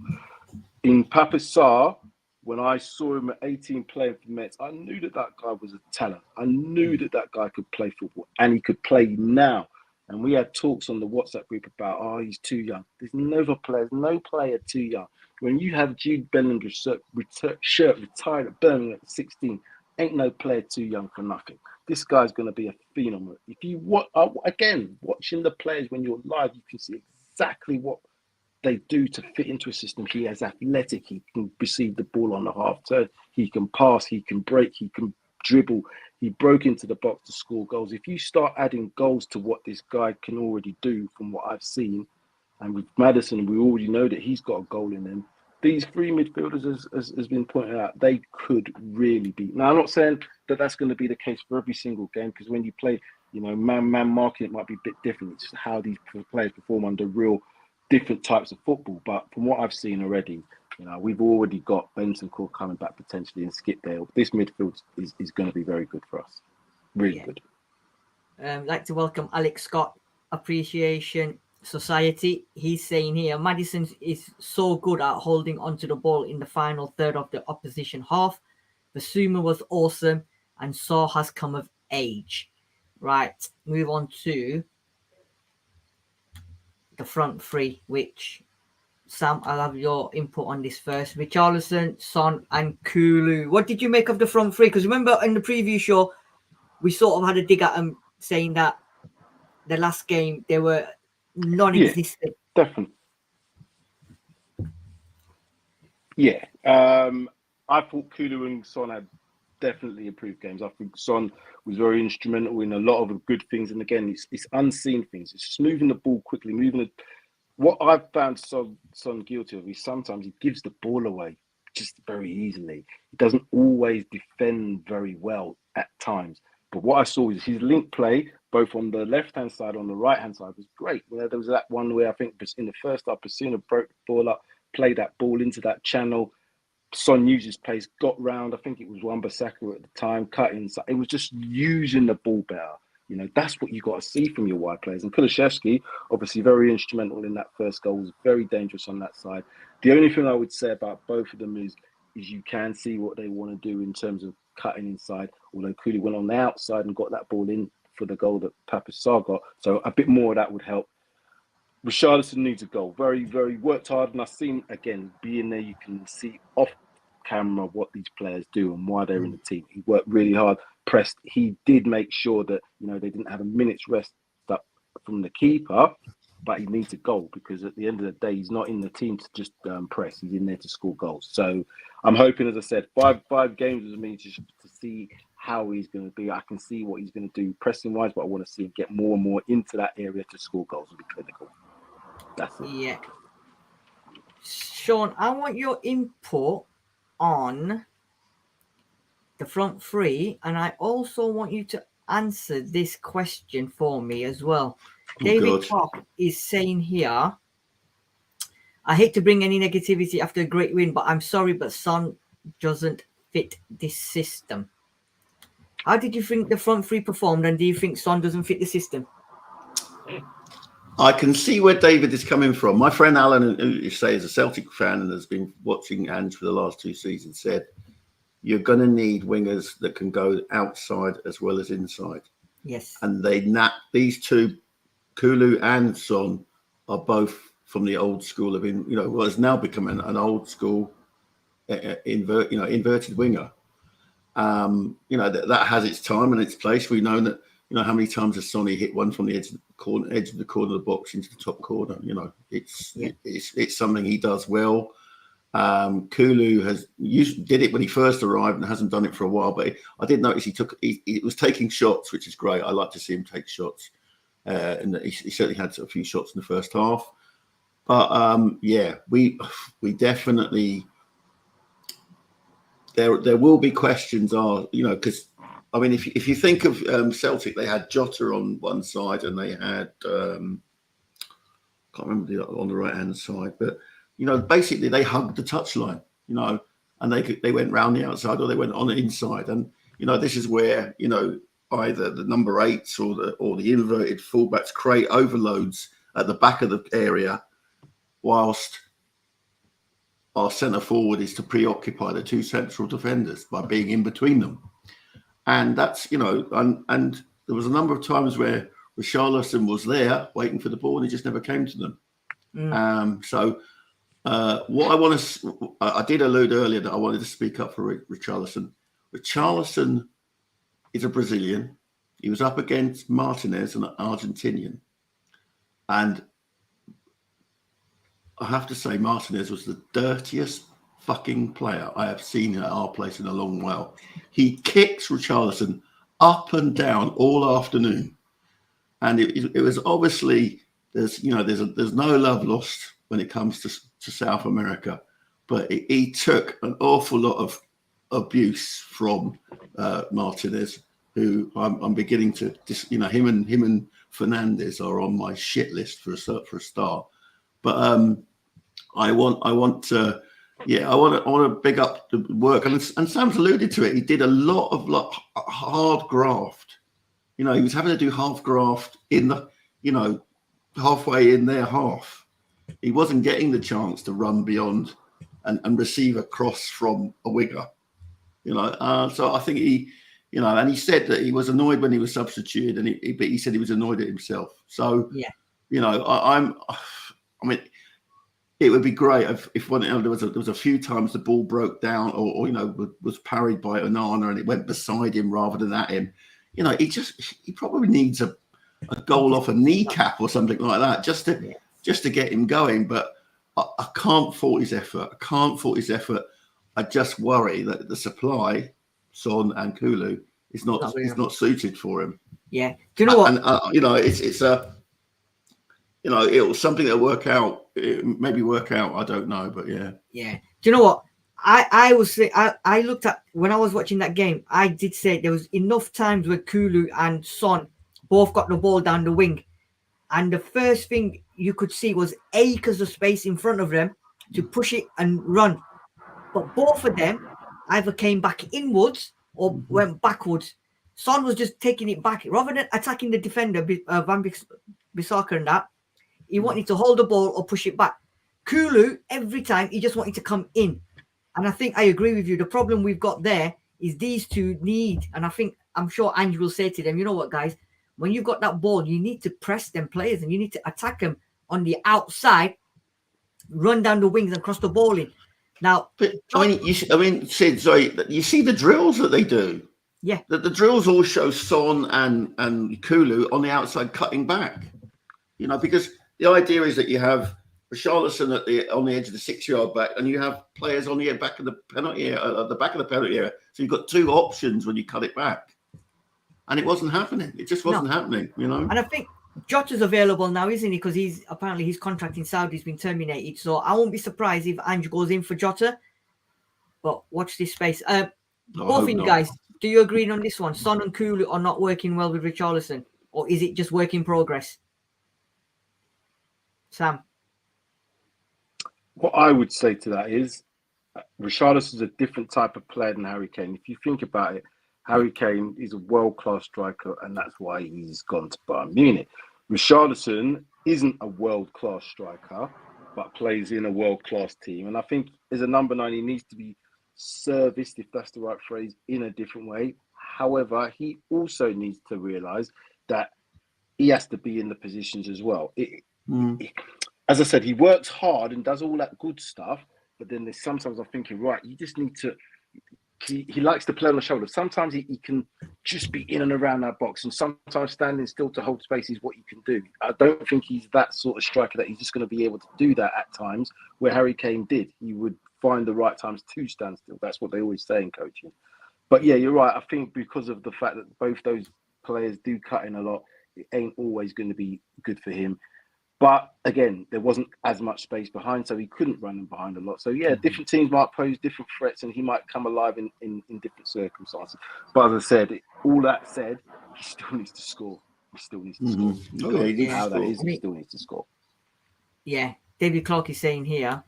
In Pape Sarr, when I saw him at 18 playing for Mets, I knew that guy was a talent. I knew that guy could play football, and he could play now. And we had talks on the WhatsApp group about, he's too young. There's no player too young. When you have Jude Bellingham's shirt retired at Birmingham at 16, ain't no player too young for nothing. This guy's going to be a phenom. If you watching the players when you're live, you can see exactly what they do to fit into a system. He is athletic. He can receive the ball on the half turn. He can pass. He can break. He can dribble. He broke into the box to score goals. If you start adding goals to what this guy can already do from what I've seen, and with Maddison, we already know that he's got a goal in him. These three midfielders, as has been pointed out, they could really be. Now, I'm not saying that that's going to be the case for every single game, because when you play, man marking, it might be a bit different. It's just how these players perform under real different types of football. But from what I've seen already, we've already got Bentancur coming back potentially and Skip Dale. This midfield is going to be very good for us. Really good. I'd like to welcome Alex Scott, Appreciation Society. He's saying here, Maddison is so good at holding onto the ball in the final third of the opposition half. Basuma was awesome, and Sarr has come of age. Right, move on to the front three, which, Sam, I'll have your input on this first. Richarlison, Son, and Kulu. What did you make of the front three? Because remember in the preview show, we sort of had a dig at them, saying that the last game they were non-existent. Yeah, definitely. Yeah. I thought Kulu and Son had definitely improved games. I think Son was very instrumental in a lot of good things. And again, it's unseen things. It's just moving the ball quickly, what I've found Son guilty of is sometimes he gives the ball away just very easily. He doesn't always defend very well at times. But what I saw is his link play, both on the left-hand side, on the right-hand side, was great. There was that one where I think in the first half, Basuna broke the ball up, played that ball into that channel. Son used his pace, got round. I think it was Wan-Bissaka at the time, cut inside. It was just using the ball better. That's what you got to see from your wide players. And Kulusevski, obviously very instrumental in that first goal, was very dangerous on that side. The only thing I would say about both of them is you can see what they want to do in terms of cutting inside, although Kulu went on the outside and got that ball in for the goal that Pape Sarr got. So a bit more of that would help. Richarlison needs a goal. Very, very worked hard. And I've seen, again, being there, you can see off camera what these players do and why they're in the team. He worked really hard, pressed. He did make sure that, they didn't have a minute's rest up from the keeper, but he needs a goal because at the end of the day, he's not in the team to just press. He's in there to score goals. So I'm hoping, as I said, five games with me to see how he's going to be. I can see what he's going to do pressing-wise, but I want to see him get more and more into that area to score goals and be clinical. That's it. Yeah. Sean, I want your input on the front three, and I also want you to answer this question for me as well. David Clark is saying here, I hate to bring any negativity after a great win, but I'm sorry, but Son doesn't fit this system. How did you think the front three performed, and do you think Son doesn't fit the system? I can see where David is coming from. My friend Alan, who you say is a Celtic fan and has been watching Ange for the last 2 seasons, said you're going to need wingers that can go outside as well as inside. Yes. And these two, Kulu and Son, are both from the old school of what has now become an old school inverted winger. That has its time and its place. We know that. How many times has Sonny hit one from the edge of the corner of the box into the top corner? It's something he does well. Kulu did it when he first arrived and hasn't done it for a while. But I did notice he was taking shots, which is great. I like to see him take shots, and he certainly had a few shots in the first half. But we definitely there will be questions. Because. I mean, if you think of Celtic, they had Jota on one side and they had can't remember on the right hand side, but basically they hugged the touchline, and they went round the outside or they went on the inside, and this is where either the number 8s or the inverted fullbacks create overloads at the back of the area, whilst our centre forward is to preoccupy the 2 central defenders by being in between them. And that's, and there was a number of times where Richarlison was there waiting for the ball and he just never came to them. What I did allude earlier that I wanted to speak up for Richarlison. Richarlison is a Brazilian. He was up against Martinez, an Argentinian. And I have to say, Martinez was the dirtiest fucking player I have seen at our place in a long while. He kicks Richarlison up and down all afternoon, and it was obviously there's no love lost when it comes to South America, but he took an awful lot of abuse from Martinez, who I'm beginning to him and Fernandez are on my shit list for a start, but I want to. Yeah, I want to big up the work, and Sam's alluded to it. He did a lot of hard graft. He was having to do half graft in the, halfway in their half. He wasn't getting the chance to run beyond and receive a cross from a winger. So I think he, and he said that he was annoyed when he was substituted, but he said he was annoyed at himself. So yeah, I mean. It would be great if one there was a few times the ball broke down or was parried by Onana and it went beside him rather than at him. He probably needs a goal off a kneecap or something like that just to get him going. But I can't fault his effort. I just worry that the supply, Son and Kulu, is not suited for him. Yeah. Do you know what? And it was something that'll work out. It maybe work out. I don't know, but yeah. Yeah. Do you know what? I looked at when I was watching that game. I did say there was enough times where Kulu and Son both got the ball down the wing, and the first thing you could see was acres of space in front of them to push it and run. But both of them either came back inwards or went backwards. Son was just taking it back rather than attacking the defender, Van Bissaka and that. He wanted to hold the ball or push it back. Kulu, every time, he just wanted to come in. And I think I agree with you. The problem we've got there is these two need, and I'm sure Andrew will say to them, you know what, guys, when you've got that ball, you need to press them players and you need to attack them on the outside, run down the wings and cross the ball in. Now, but Sid, sorry, you see the drills that they do. Yeah. The drills all show Son and Kulu on the outside cutting back. Because the idea is that you have Richarlison on the edge of the 6-yard back, and you have players on the back of the penalty area, at the back of the penalty area. So you've got 2 options when you cut it back, and it wasn't happening. It just wasn't happening, And I think Jota's available now, isn't he? Because his contract in Saudi has been terminated. So I won't be surprised if Ange goes in for Jota. But watch this space. Both of you guys, do you agree on this one? Son and Kulu are not working well with Richarlison, or is it just work in progress? Sam? What I would say to that is Richarlison is a different type of player than Harry Kane. If you think about it, Harry Kane is a world-class striker, and that's why he's gone to Bayern Munich. Richarlison isn't a world-class striker, but plays in a world-class team. And I think as a number 9, he needs to be serviced, if that's the right phrase, in a different way. However, he also needs to realise that he has to be in the positions as well. As I said, he works hard and does all that good stuff, but then there's sometimes I'm thinking, right, you just need to. He likes to play on the shoulder. Sometimes he can just be in and around that box, and sometimes standing still to hold space is what you can do. I don't think he's that sort of striker that he's just going to be able to do that at times where Harry Kane did. He would find the right times to stand still. That's what they always say in coaching. But yeah, you're right. I think because of the fact that both those players do cut in a lot, it ain't always going to be good for him. But again, there wasn't as much space behind, so he couldn't run in behind a lot. So yeah, different teams might pose different threats, and he might come alive in different circumstances. But as I said, all that said, he still needs to score. He still needs to score. Oh, yeah, he needs How to that score. is, he still needs to score. Yeah, David Clark is saying here,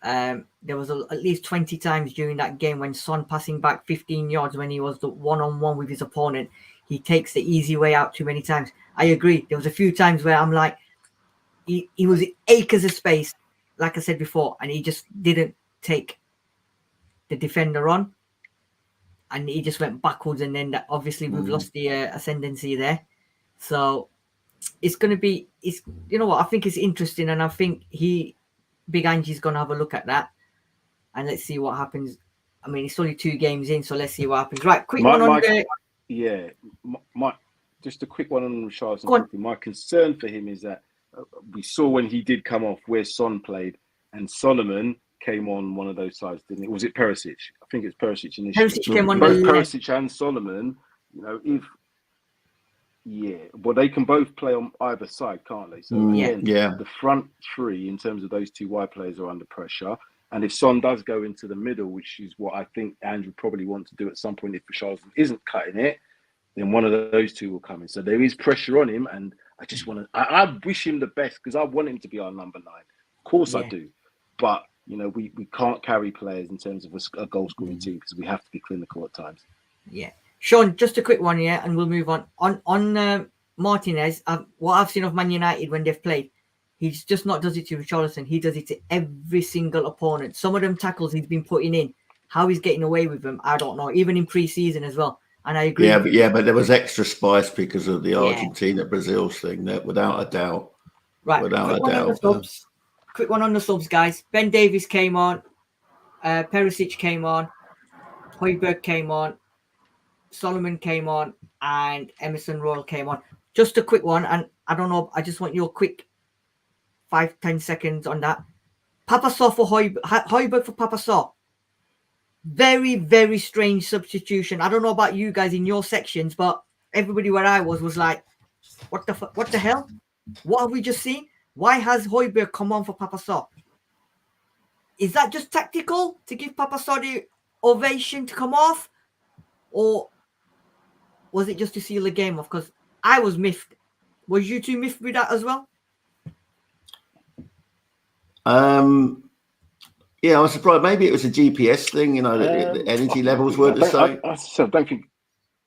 there was at least 20 times during that game when Son passing back 15 yards when he was the one-on-one with his opponent, he takes the easy way out too many times. I agree. There was a few times where I'm like, he was acres of space, like I said before, and he just didn't take the defender on, and he just went backwards, and then that, obviously we've lost the ascendancy there. So it's going to be, you know what, I think it's interesting, and I think Big Angie's going to have a look at that, and let's see what happens. I mean, it's only 2 games in, so let's see what happens. Right, quick one on the... Yeah, just a quick one on Richarlison. My concern for him is that we saw when he did come off where Son played, and Solomon came on one of those sides, didn't it? Was it Perisic? I think it's Perisic initially. Perisic came on both the Perisic and Solomon, well, they can both play on either side, can't they? So again, the front 3 in terms of those 2 wide players are under pressure. And if Son does go into the middle, which is what I think Andrew probably wants to do at some point if Richarlison isn't cutting it, then one of those 2 will come in. So there is pressure on him, and I just want to. I wish him the best because I want him to be our number 9. Of course I do, but we can't carry players in terms of a goal scoring team because we have to be clinical at times. Yeah, Sean, just a quick one, and we'll move on. On Martinez, what I've seen of Man United when they've played, he's just not does it to Richarlison. He does it to every single opponent. Some of them tackles he's been putting in, how he's getting away with them, I don't know. Even in pre-season as well. And I agree. But there was extra spice because of the Argentina-Brazil thing, that without a doubt. Right. Without a doubt. Quick one on the subs, guys. Ben Davies came on. Perisic came on. Højbjerg came on. Solomon came on. And Emerson Royal came on. Just a quick one. And I don't know. I just want your quick 5-10 seconds on that. Papa Saw for Højbjerg for Papa Saw. Very, very strange substitution. I don't know about you guys in your sections, but everybody where I was like, what the hell? What have we just seen? Why has Højbjerg come on for Papa Saw? Is that just tactical to give Papa Saw the ovation to come off? Or was it just to seal the game off? Because I was miffed. Was you 2 miffed with that as well? Yeah, I was surprised. Maybe it was a GPS thing, the energy levels weren't the same. I don't think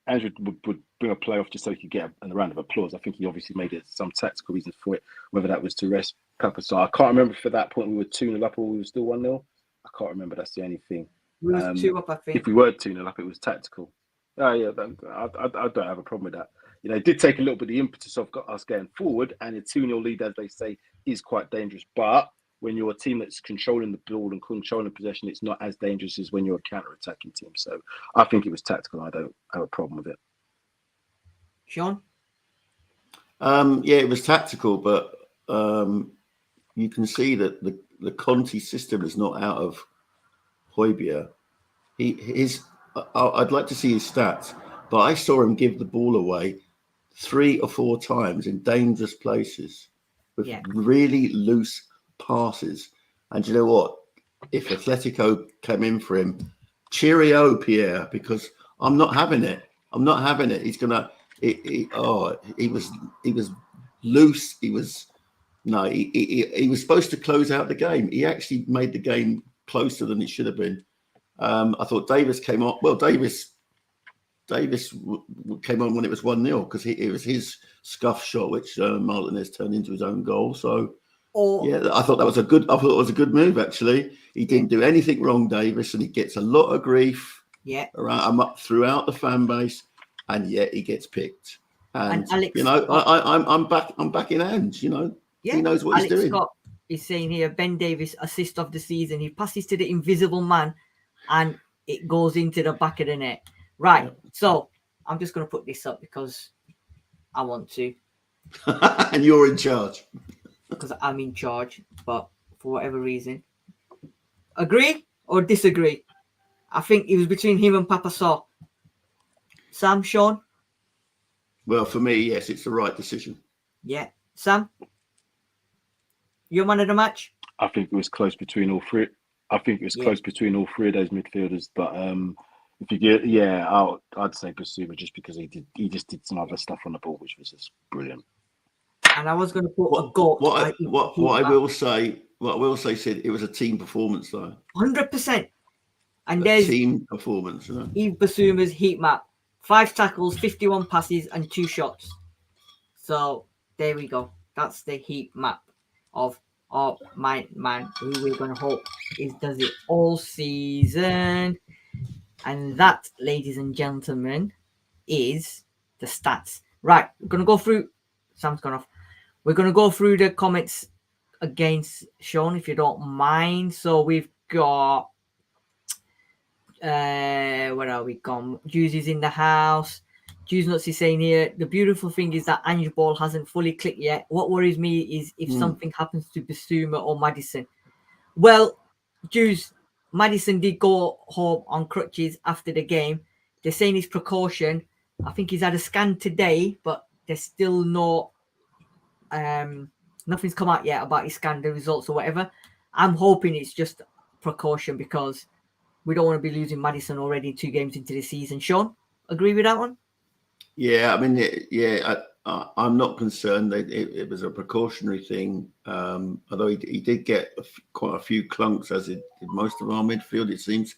Andrew would bring a play off just so he could get a round of applause. I think he obviously made it some tactical reasons for it, whether that was to rest Papa Saw. I can't remember if at that point we were 2-0 up or we were still 1-0. I can't remember. That's the only thing. We were 2 up, I think. If we were 2-0 up, it was tactical. Oh, yeah, I don't have a problem with that. It did take a little bit of the impetus of us getting forward, and a 2-0 lead, as they say, is quite dangerous. But when you're a team that's controlling the ball and controlling possession, it's not as dangerous as when you're a counter-attacking team. So I think it was tactical. I don't have a problem with it. Sean? It was tactical, but you can see that the Conte system is not out of Højbjerg. I'd like to see his stats, but I saw him give the ball away 3 or 4 times in dangerous places with really loose passes. And you know what? If Atletico came in for him, cheerio, Pierre, because I'm not having it. He's gonna. He was loose. He was supposed to close out the game. He actually made the game closer than it should have been. I thought Davis came on. Well, Davis Davis came on when it was 1-0 because it was his scuff shot which Martinez turned into his own goal. So yeah, I thought that was a good. I thought it was a good move actually. He didn't do anything wrong, Davis, and he gets a lot of grief. Yeah, around throughout the fan base, and yet he gets picked. And Alex, you know, I'm back in hands. You know, he knows what Alex he's doing. Scott is saying here, Ben Davis assist of the season. He passes to the invisible man, and it goes into the back of the net. Right. Yeah. So I'm just going to put this up because I want to. And you're in charge. Because I'm in charge, but for whatever reason. Agree or disagree? I think it was between him and Papa Saw. Sam, Sean? Well, for me, yes, it's the right decision. Yeah. Sam? Your man of the match? I think it was close between all three. Close between all three of those midfielders. But if you get, I'd say Basuma just because he just did some other stuff on the ball, which was just brilliant. And I was going to put a goal. What I will say, Sid, it was a team performance, though. 100%. And there's team performance. You know? Yves Basuma's heat map: 5 tackles, 51 passes, and 2 shots. So there we go. That's the heat map of my man, who we're going to hope does it all season. And that, ladies and gentlemen, is the stats. Right, we're going to go through. Sam's gone off. We're going to go through the comments against Sean, if you don't mind. So we've got, where are we gone? Juice is in the house. Juice Nuts is saying here, the beautiful thing is that Ange ball hasn't fully clicked yet. What worries me is if something happens to Basuma or Maddison. Well, Juice, Maddison did go home on crutches after the game. They're saying it's precaution. I think he's had a scan today, but there's still no nothing's come out yet about his scan, the results or whatever. I'm hoping it's just precaution because we don't want to be losing Maddison already 2 games into the season. Sean, agree with that one? Yeah, I mean, I'm not concerned. It was a precautionary thing, although he did get quite a few clunks, as it did most of our midfield, it seems.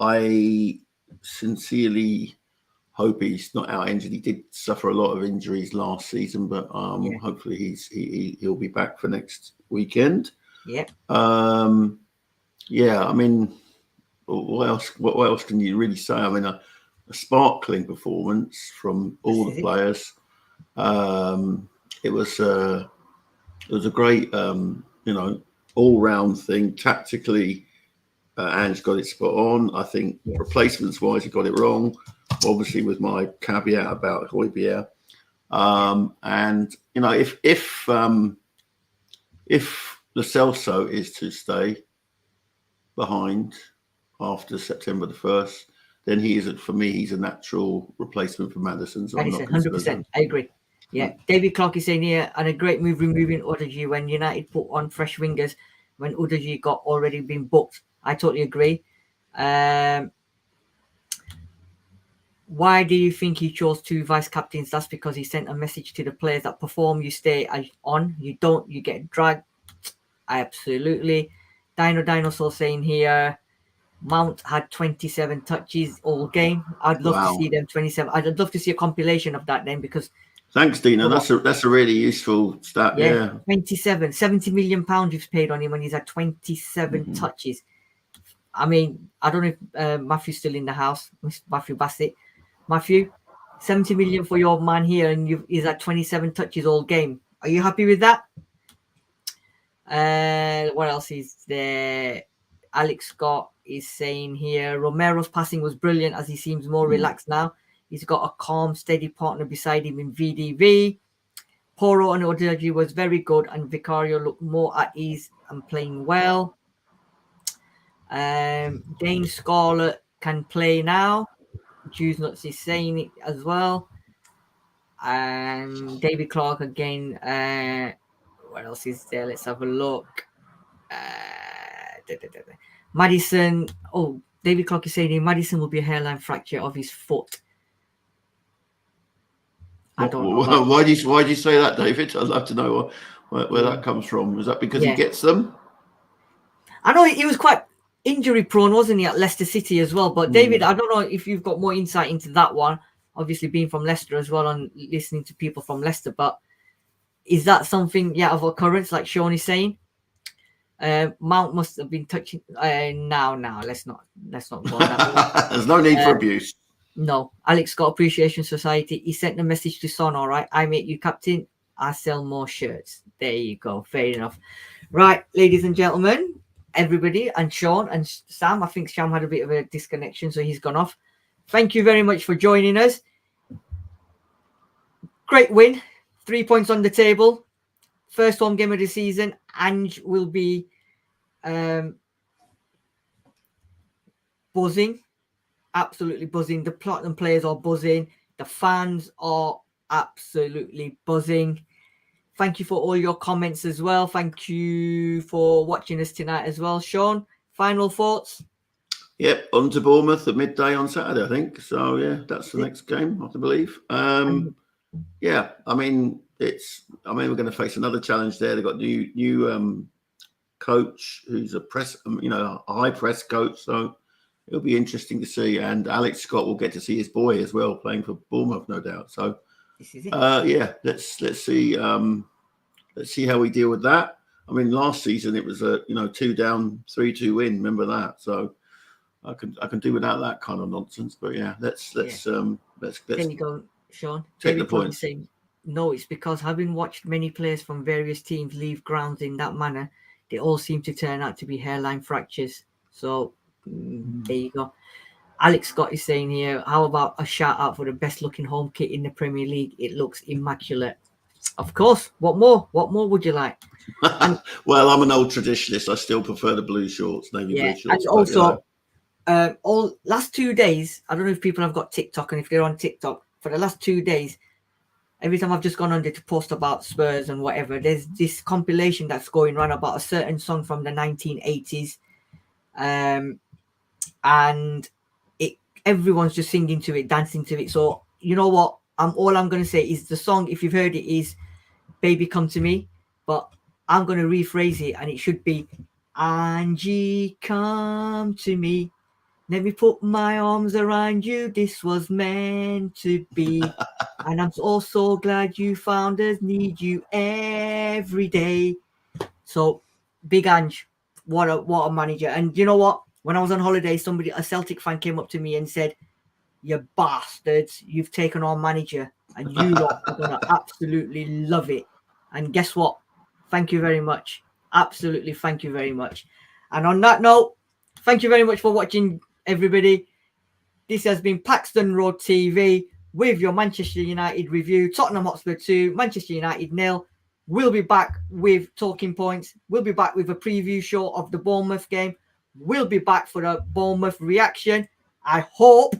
I sincerely hope he's not out injured. He did suffer a lot of injuries last season, but hopefully he'll be back for next weekend. Yeah. Yeah. I mean, what else can you really say? I mean, a sparkling performance from all the players. It was a great, all-round thing. Tactically, Ange got it spot on. I think replacements-wise, he got it wrong. Obviously, with my caveat about Hotspur. And you know, if Lo Celso is to stay behind after September the 1st, then he's a natural replacement for Maddison. So 100%. I agree. Yeah. David Clark is saying here, and a great move removing Udogie when United put on fresh wingers when Udogie got already been booked. I totally agree. Why do you think he chose 2 vice captains? That's because he sent a message to the players that perform, you stay on. You don't, you get dragged. Absolutely. Dinosaur saying here, Mount had 27 touches all game. I'd love to see them 27. I'd love to see a compilation of that then, because thanks, Dino. That's a really useful stat. Yeah. 27, 70 million pounds you've paid on him when he's had 27 touches. I mean, I don't know if Matthew's still in the house, Matthew Bassett. Matthew, 70 million for your man here, and he's had 27 touches all game. Are you happy with that? What else is there? Alex Scott is saying here, Romero's passing was brilliant as he seems more relaxed now. He's got a calm, steady partner beside him in VDV. Poro and Udogie was very good, and Vicario looked more at ease and playing well. Dane Scarlett can play now. Juice Nuts is saying it as well. And David Clark again. What else is there? Let's have a look. Maddison. Oh, David Clark is saying Maddison will be a hairline fracture of his foot. I don't know. Why do you say that, David? I'd love to know where that comes from. Is that because he gets them? I know he was quite injury prone, wasn't he, at Leicester City as well? But David, I don't know if you've got more insight into that one. Obviously, being from Leicester as well and listening to people from Leicester, but is that something, of occurrence, like Sean is saying? Mount must have been touching. Now, let's not go on that. There's no need for abuse. No, Alex Scott Appreciation Society. He sent a message to Son. All right, I make you captain. I sell more shirts. There you go. Fair enough. Right, ladies and gentlemen, everybody, and Sean and Sam. I think Sam had a bit of a disconnection, so he's gone off. Thank you very much for joining us. Great win. 3 points on the table. First home game of the season. Ange will be buzzing. Absolutely buzzing. The Tottenham players are buzzing. The fans are absolutely buzzing. Thank you for all your comments as well. Thank you for watching us tonight as well. Sean, final thoughts? Yep, on to Bournemouth at midday on Saturday, I think. So, yeah, that's the next game, I believe. Yeah, I mean, we're going to face another challenge there. They've got new coach who's a high press coach. So it'll be interesting to see. And Alex Scott will get to see his boy as well playing for Bournemouth, no doubt. So, this is it. yeah, let's see. Let's see how we deal with that. I mean, last season it was a 2 down, 3-2 win. Remember that? So I can do without that kind of nonsense. But yeah, let's There you go, Sean. Take David the points. Saying, no, it's because having watched many players from various teams leave grounds in that manner, they all seem to turn out to be hairline fractures. So there you go. Alex Scott is saying here, how about a shout out for the best looking home kit in the Premier League? It looks immaculate. Of course. What more? What more would you like? Well, I'm an old traditionalist. I still prefer the blue shorts, navy blue shorts. And also, all last 2 days, I don't know if people have got TikTok, and if they're on TikTok, for the last 2 days, every time I've just gone on there to post about Spurs and whatever, there's this compilation that's going around about a certain song from the 1980s. And everyone's just singing to it, dancing to it. So you know what? All I'm going to say is the song, if you've heard it, is Baby Come to Me. But I'm going to rephrase it, and it should be Angie, come to me. Let me put my arms around you. This was meant to be. And I'm also glad you found us. Need you every day. So, big Ange, what a manager. And you know what? When I was on holiday, a Celtic fan came up to me and said, "You bastards, you've taken our manager and you lot are going to absolutely love it." And guess what? Thank you very much. Absolutely, thank you very much. And on that note, thank you very much for watching, everybody. This has been Paxton Road TV with your Manchester United review. Tottenham Hotspur 2, Manchester United 0. We'll be back with talking points. We'll be back with a preview show of the Bournemouth game. We'll be back for a Bournemouth reaction. I hope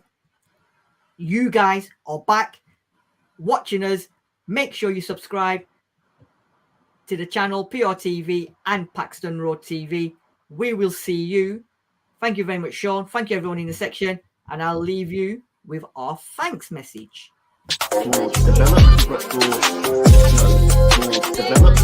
you guys are back watching us. Make sure you subscribe to the channel PRTv and Paxton Road TV. We will see you. Thank you very much, Sean. Thank you, everyone in the section. And I'll leave you with our thanks message. More developed, but more developed,